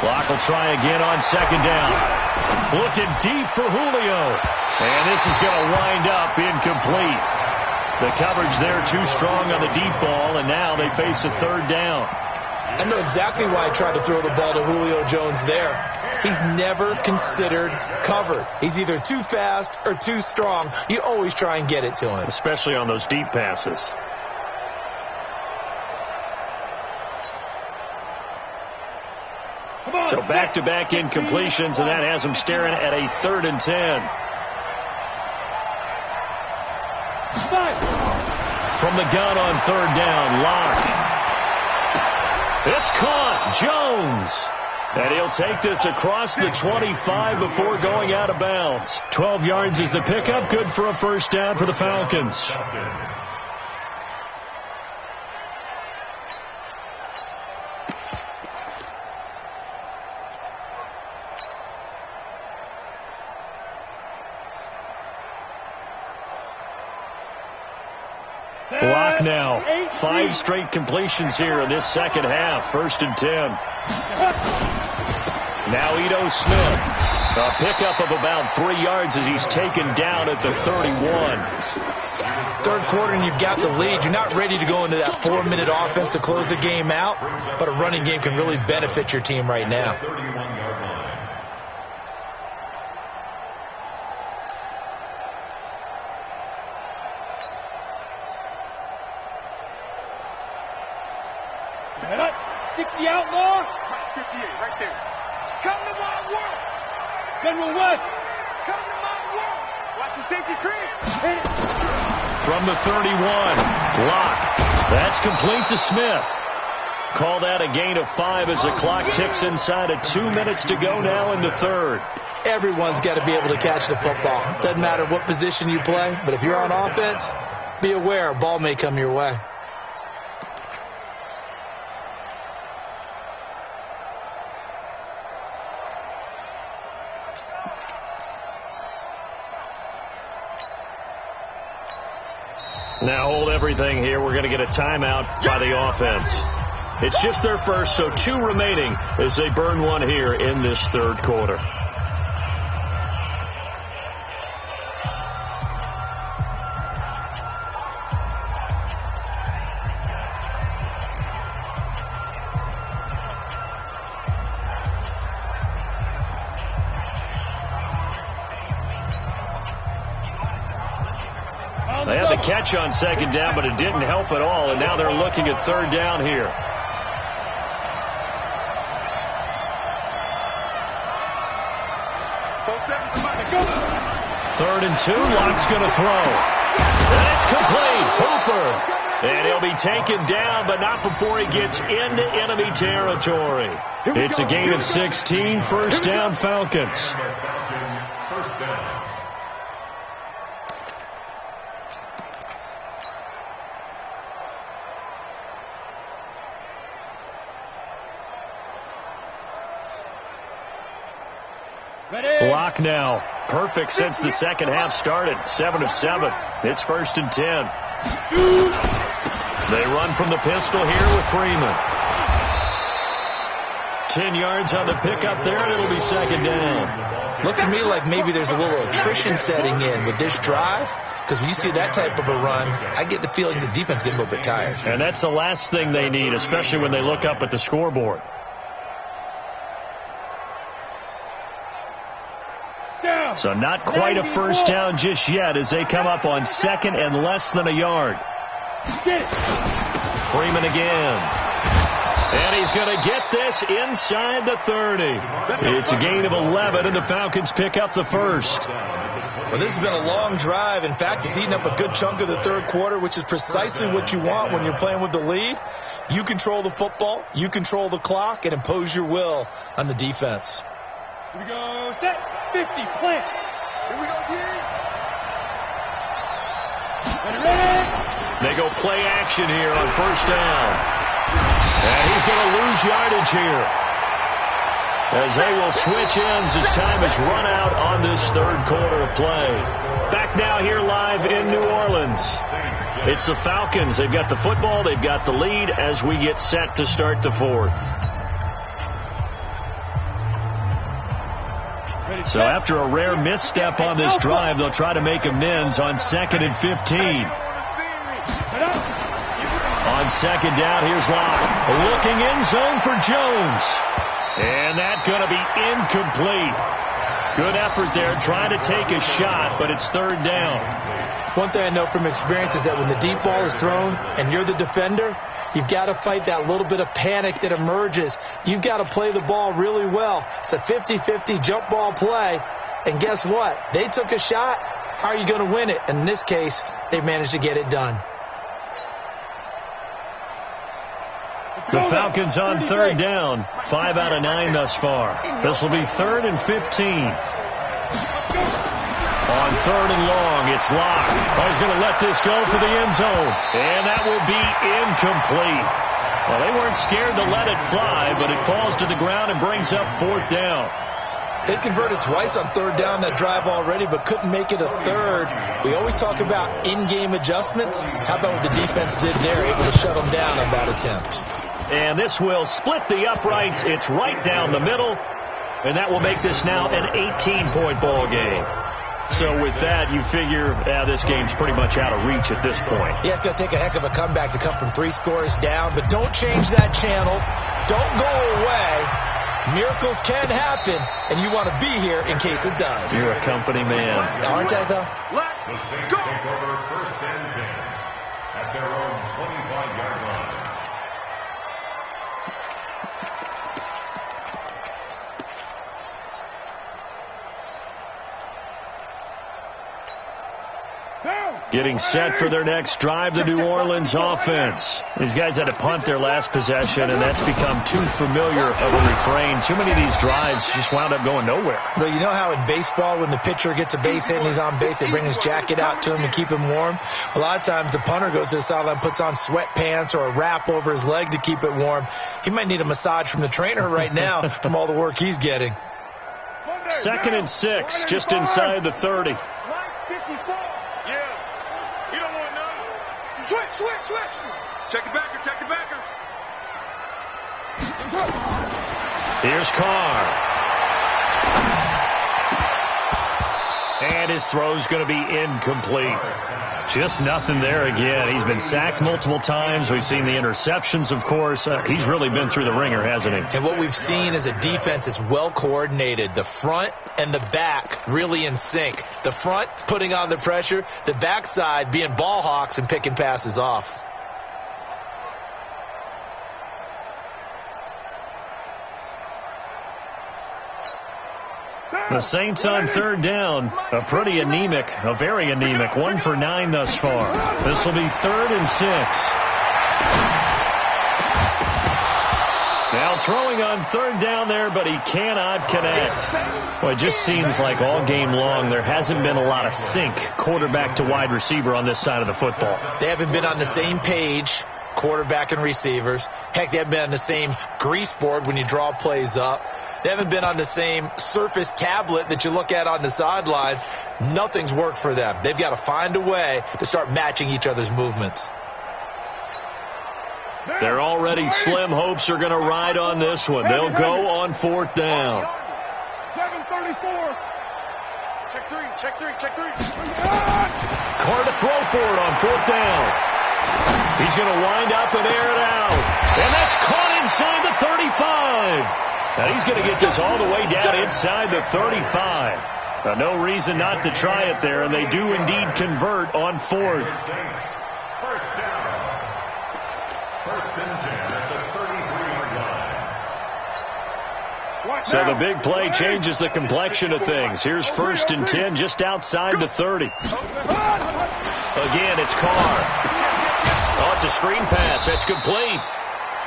Clock will try again on 2nd down. Looking deep for Julio. And this is going to wind up incomplete. The coverage there too strong on the deep ball, and now they face a 3rd down. I know exactly why I tried to throw the ball to Julio Jones there. He's never considered covered. He's either too fast or too strong. You always try and get it to him. Especially on those deep passes. So back-to-back incompletions, and that has him staring at a 3rd and 10. From the gun on 3rd down, Locke. It's caught. Jones. And he'll take this across the 25 before going out of bounds. 12 yards is the pickup. Good for a 1st down for the Falcons. Block now. 5 straight completions here in this 2nd half. 1st and 10. Now Ito Smith. A pickup of about 3 yards as he's taken down at the 31. Third quarter and you've got the lead. You're not ready to go into that 4-minute offense to close the game out, but a running game can really benefit your team right now. Head up. 60 outlaw. 58, right there. Come to my world. General West. Come to my world. Watch the safety cream. Hit it. From the 31, Locke. That's complete to Smith. Call that a gain of 5 as the clock ticks inside of 2 minutes to go now in the third. Everyone's got to be able to catch the football. Doesn't matter what position you play, but if you're on offense, be aware a ball may come your way. Now hold everything here. We're going to get a timeout by the offense. It's just their first, so 2 remaining as they burn one here in this third quarter. They had the catch on second down, but it didn't help at all, and now they're looking at third down here. Third and 2, Locke's going to throw. And it's complete. Hooper. And he'll be taken down, but not before he gets into enemy territory. It's a gain of 16, first down Falcons. First down. Locke now. Perfect since the second half started. 7 of 7. It's first and 10. They run from the pistol here with Freeman. 10 yards on the pickup there, and it'll be second down. Looks to me like maybe there's a little attrition setting in with this drive, because when you see that type of a run, I get the feeling the defense gets a little bit tired. And that's the last thing they need, especially when they look up at the scoreboard. So not quite a first down just yet as they come up on second and less than a yard. Freeman again. And he's going to get this inside the 30. It's a gain of 11, and the Falcons pick up the first. Well, this has been a long drive. In fact, it's eaten up a good chunk of the third quarter, which is precisely what you want when you're playing with the lead. You control the football, you control the clock, and impose your will on the defense. Here we go. Set. 50. Plant. Here we go, D. Ready. They go play action here on first down. And he's going to lose yardage here, as they will switch ends as time is run out on this third quarter of play. Back now here live in New Orleans. It's the Falcons. They've got the football. They've got the lead as we get set to start the fourth. So after a rare misstep on this drive, they'll try to make amends on second and 15. On second down, here's Locke. Looking in zone for Jones. And that's going to be incomplete. Good effort there, trying to take a shot, but it's third down. One thing I know from experience is that when the deep ball is thrown and you're the defender, you've got to fight that little bit of panic that emerges. You've got to play the ball really well. It's a 50-50 jump ball play. And guess what? They took a shot. How are you going to win it? And in this case, they managed to get it done. The Falcons on third down. 5 out of 9 thus far. This will be third and 15. On third and long, it's Locke. Oh, he's going to let this go for the end zone. And that will be incomplete. Well, they weren't scared to let it fly, but it falls to the ground and brings up fourth down. They converted twice on third down that drive already, but couldn't make it a third. We always talk about in-game adjustments. How about what the defense did there, able to shut them down on that attempt? And this will split the uprights. It's right down the middle. And that will make this now an 18-point ball game. So with that, you figure this game's pretty much out of reach at this point. Yeah, it's going to take a heck of a comeback to come from 3 scores down, but don't change that channel. Don't go away. Miracles can happen, and you want to be here in case it does. You're a company man. Aren't I, though? The Saints take over first and 10 at their own 25-yard line. Getting set for their next drive, the New Orleans offense. These guys had to punt their last possession, and that's become too familiar of a refrain. Too many of these drives just wound up going nowhere. But you know how in baseball, when the pitcher gets a base hit and he's on base, they bring his jacket out to him to keep him warm? A lot of times the punter goes to the sideline, puts on sweatpants or a wrap over his leg to keep it warm. He might need a massage from the trainer right now from all the work he's getting. 2nd and 6, just inside the 30. Switch. Check the backer. Here's Carr. And his throw's going to be incomplete. Just nothing there again. He's been sacked multiple times. We've seen the interceptions, of course. He's really been through the ringer, hasn't he? And what we've seen is a defense that's well coordinated. The front and the back really in sync. The front putting on the pressure. The backside being ball hawks and picking passes off. The Saints on 3rd down, a very anemic, 1 for 9 thus far. This will be 3rd and 6. Now throwing on 3rd down there, but he cannot connect. Well, it just seems like all game long there hasn't been a lot of sync quarterback to wide receiver on this side of the football. They haven't been on the same page, quarterback and receivers. Heck, they haven't been on the same grease board when you draw plays up. They haven't been on the same Surface tablet that you look at on the sidelines. Nothing's worked for them. They've got to find a way to start matching each other's movements. Their already slim hopes are going to ride on this one. They'll go on 4th down. 7:34. Check three. Carr to throw for it on 4th down. He's going to wind up and air it out. And that's caught inside the 35. Now he's going to get this all the way down inside the 35. No reason not to try it there, and they do indeed convert on 4th. First down. 1st and 10 at the 33-yard line. So the big play changes the complexion of things. Here's 1st and 10 just outside the 30. Again, it's Carr. Oh, it's a screen pass. That's complete.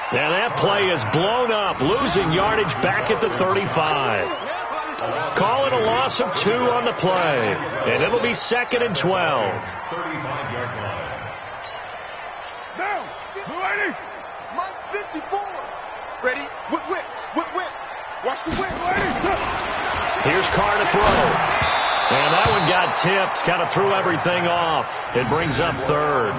And that play is blown up, losing yardage back at the 35. Call it a loss of 2 on the play, and it'll be 2nd and 12. 35-yard line. Down. 280. Mike 54. Ready? Whip. Watch the whip, lady. Here's Carr to throw. And that one got tipped, kind of threw everything off. It brings up 3rd.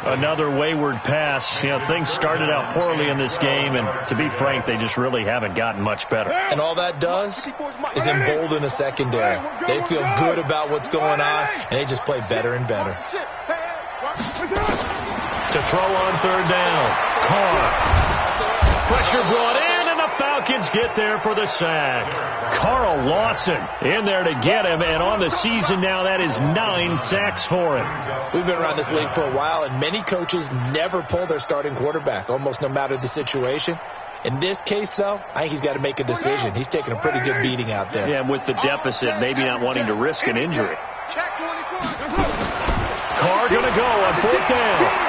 Another wayward pass. You know, things started out poorly in this game, and to be frank, they just really haven't gotten much better. And all that does is embolden a secondary. They feel good about what's going on, and they just play better and better. To throw on 3rd down. Carr. Pressure brought in, and the Falcons get there for the sack. Carl Lawson in there to get him, and on the season now, that is 9 sacks for him. We've been around this league for a while, and many coaches never pull their starting quarterback, almost no matter the situation. In this case, though, I think he's got to make a decision. He's taking a pretty good beating out there. Yeah, and with the deficit, maybe not wanting to risk an injury. Carr going to go on 4th down.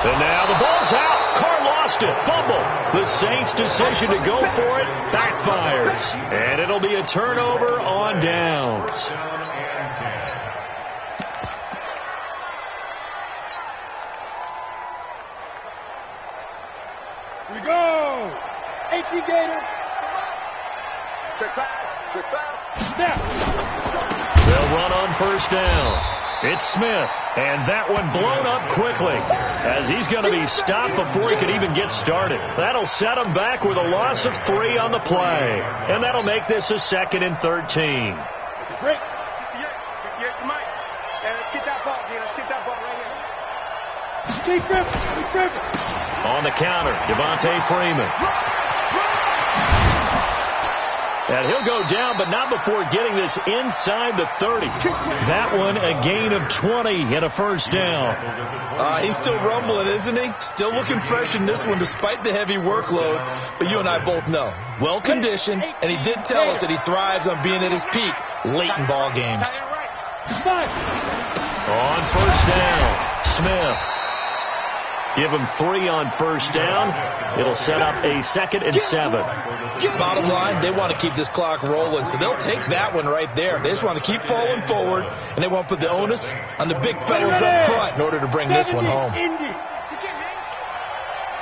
And now the ball's out. Carr lost it. Fumble. The Saints' decision to go for it backfires. And it'll be a turnover on downs. We go. 18 Gator. Check pass. Snap. They'll run on 1st down. It's Smith, and that one blown up quickly as he's going to be stopped before he can even get started. That'll set him back with a loss of 3 on the play, and that'll make this a 2nd and 13. Break. 58 to Mike. Yeah, let's get that ball, dude. Let's get that ball right here. Keep gripping. On the counter, Devontae Freeman. And he'll go down, but not before getting this inside the 30. That one a gain of 20 and a first down. He's still rumbling, isn't he? Still looking fresh in this one despite the heavy workload. But you and I both know, well-conditioned, and he did tell us that he thrives on being at his peak late in ball games. On first down, Smith. Give him 3 on first down. It'll set up a 2nd and 7. Bottom line, they want to keep this clock rolling, so they'll take that one right there. They just want to keep falling forward, and they want to put the onus on the big fellas up front in order to bring this one home. You can't hang.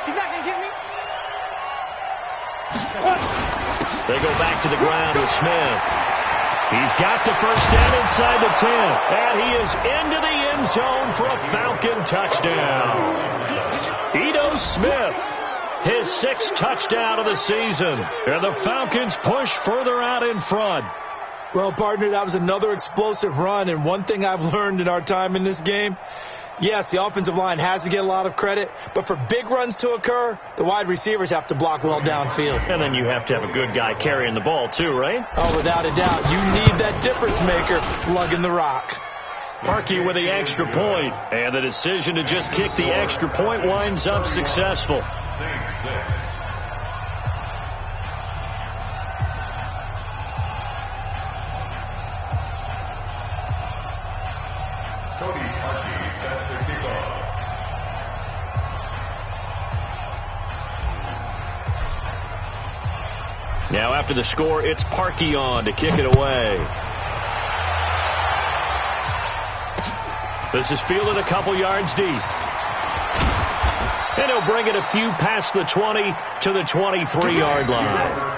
He's not going to get me. They go back to the ground with Smith. He's got the first down inside the 10, and he is into the end zone for a Falcon touchdown. Ito Smith, his 6th touchdown of the season, and the Falcons push further out in front. Well, partner, that was another explosive run, and one thing I've learned in our time in this game, yes, the offensive line has to get a lot of credit, but for big runs to occur, the wide receivers have to block well downfield. And then you have to have a good guy carrying the ball too, right? Oh, without a doubt. You need that difference maker lugging the rock. Parkey with the extra point, and the decision to just kick the extra point winds up successful. Now after the score, it's Parkey on to kick it away. This is fielded a couple yards deep. And he'll bring it a few past the 20 to the 23-yard line.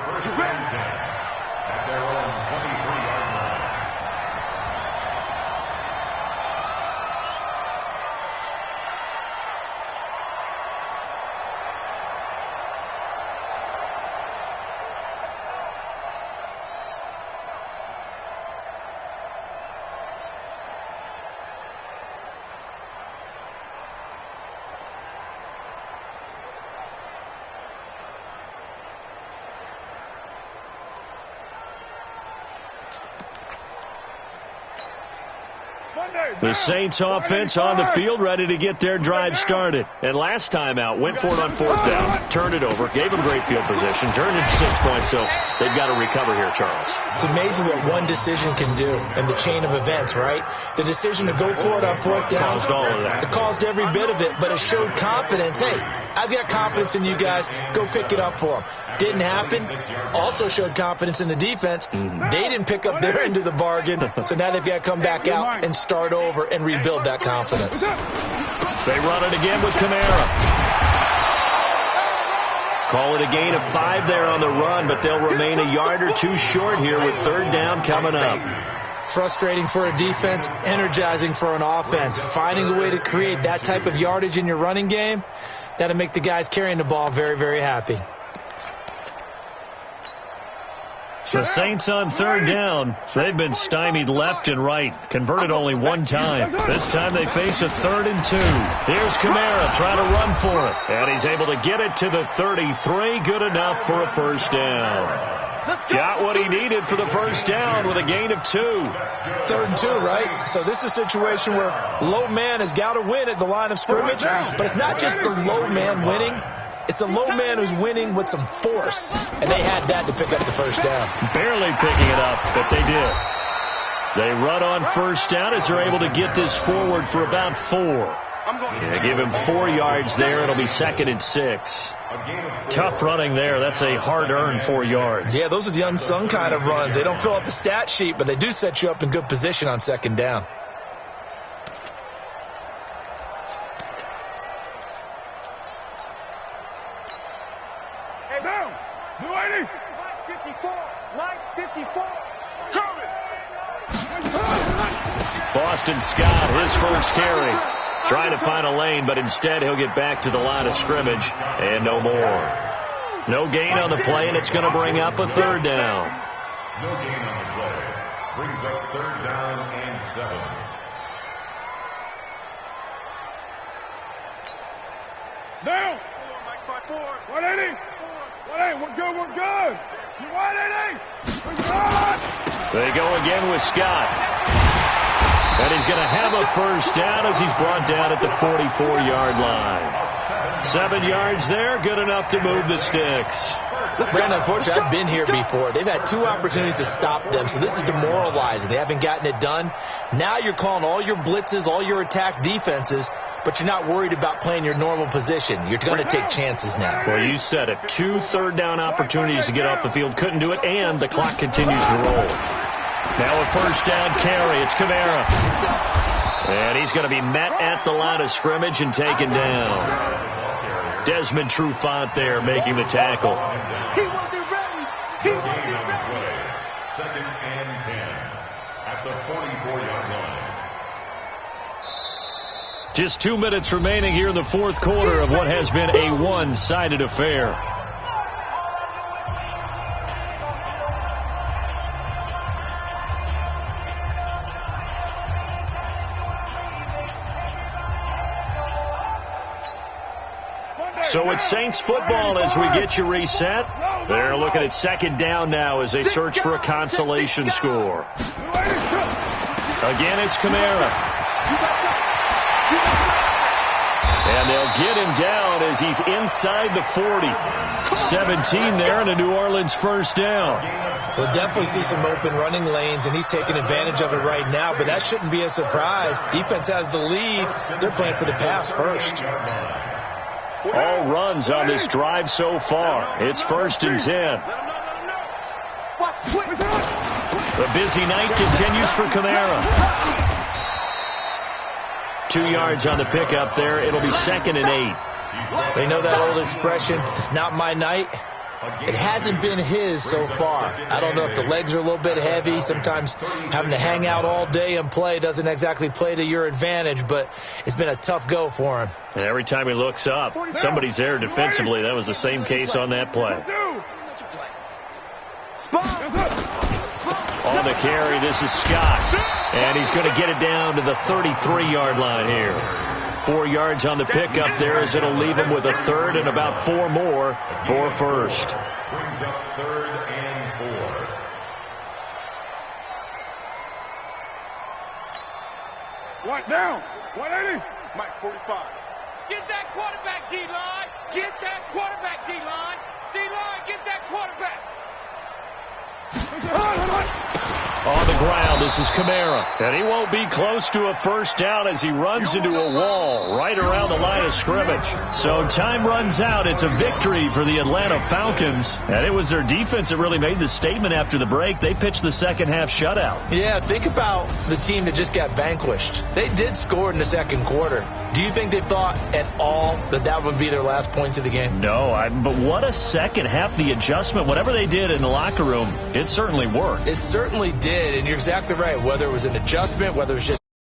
The Saints offense on the field, ready to get their drive started. And last time out, went for it on 4th down, turned it over, gave them great field position, turned it to 6 points, so they've got to recover here, Charles. It's amazing what one decision can do in the chain of events, right? The decision to go for it on 4th down. Caused all of that. It caused every bit of it, but it showed confidence. Hey, I've got confidence in you guys. Go pick it up for them. Didn't happen. Also showed confidence in the defense. They didn't pick up their end of the bargain, so now they've got to come back out and start over and rebuild that confidence. They run it again with Kamara. Call it a gain of 5 there on the run, but they'll remain a yard or 2 short here with 3rd down coming up. Frustrating for a defense, energizing for an offense. Finding a way to create that type of yardage in your running game, that'll make the guys carrying the ball very, very happy. The Saints on 3rd down. They've been stymied left and right. Converted only 1 time. This time they face a 3rd and 2. Here's Kamara trying to run for it. And he's able to get it to the 33. Good enough for a first down. Got what he needed for the first down with a gain of 2. 3rd and 2, right? So this is a situation where low man has got to win at the line of scrimmage. But it's not just the low man winning. It's the low man who's winning with some force. And they had that to pick up the first down. Barely picking it up, but they did. They run on first down as they're able to get this forward for about 4. Yeah, give him 4 yards there. It'll be 2nd and 6. Tough running there. That's a hard-earned 4 yards. Yeah, those are the unsung kind of runs. They don't fill up the stat sheet, but they do set you up in good position on 2nd down. Down. 280. 54. Line 54. Coming. Boston Scott, his first carry. Trying to find a lane, but instead he'll get back to the line of scrimmage and no more. No gain on the play, and it's going to bring up a third down. No gain on the play. Brings up third down and 7. Down. 180. 180. We're good. We're good. You 180. We're good. They go again with Scott. And he's going to have a first down as he's brought down at the 44-yard line. 7 yards there, good enough to move the sticks. Look, Brandon, unfortunately, I've been here before. They've had 2 opportunities to stop them, so this is demoralizing. They haven't gotten it done. Now you're calling all your blitzes, all your attack defenses, but you're not worried about playing your normal position. You're going to take chances now. Well, you said it. 2 third-down opportunities to get off the field. Couldn't do it, and the clock continues to roll. Now a first down carry. It's Kamara. And he's going to be met at the line of scrimmage and taken down. Desmond Trufant there making the tackle. He wasn't ready. He wasn't ready. Second and 10 at the 44-yard line. Just 2 minutes remaining here in the fourth quarter of what has been a one-sided affair. So it's Saints football as we get you reset. They're looking at second down now as they search for a consolation score. Again, it's Kamara. And they'll get him down as he's inside the 40. 17 there and a New Orleans first down. We'll definitely see some open running lanes, and he's taking advantage of it right now, but that shouldn't be a surprise. Defense has the lead. They're playing for the pass first. All runs on this drive so far. It's first and 10. The busy night continues for Kamara. 2 yards on the pickup there. It'll be second and 8. They know that old expression, it's not my night. It hasn't been his so far. I don't know if the legs are a little bit heavy. Sometimes having to hang out all day and play doesn't exactly play to your advantage, but it's been a tough go for him. And every time he looks up, somebody's there defensively. That was the same case on that play. On the carry, this is Scott. And he's going to get it down to the 33-yard line here. 4 yards on the pickup there as it'll leave him with a third and about 4 more for first. Brings up third and 4. What down? 180. Mike 45. Get that quarterback, D-line. Get that quarterback, D-line. D-line, get that quarterback. On the ground, this is Kamara. And he won't be close to a first down as he runs into a wall right around the line of scrimmage. So time runs out. It's a victory for the Atlanta Falcons. And it was their defense that really made the statement after the break. They pitched the second half shutout. Yeah, think about the team that just got vanquished. They did score in the second quarter. Do you think they thought at all that that would be their last points of the game? No, but what a second half. The adjustment, whatever they did in the locker room, it certainly worked. It certainly did, and you're exactly right. Whether it was an adjustment, whether it was just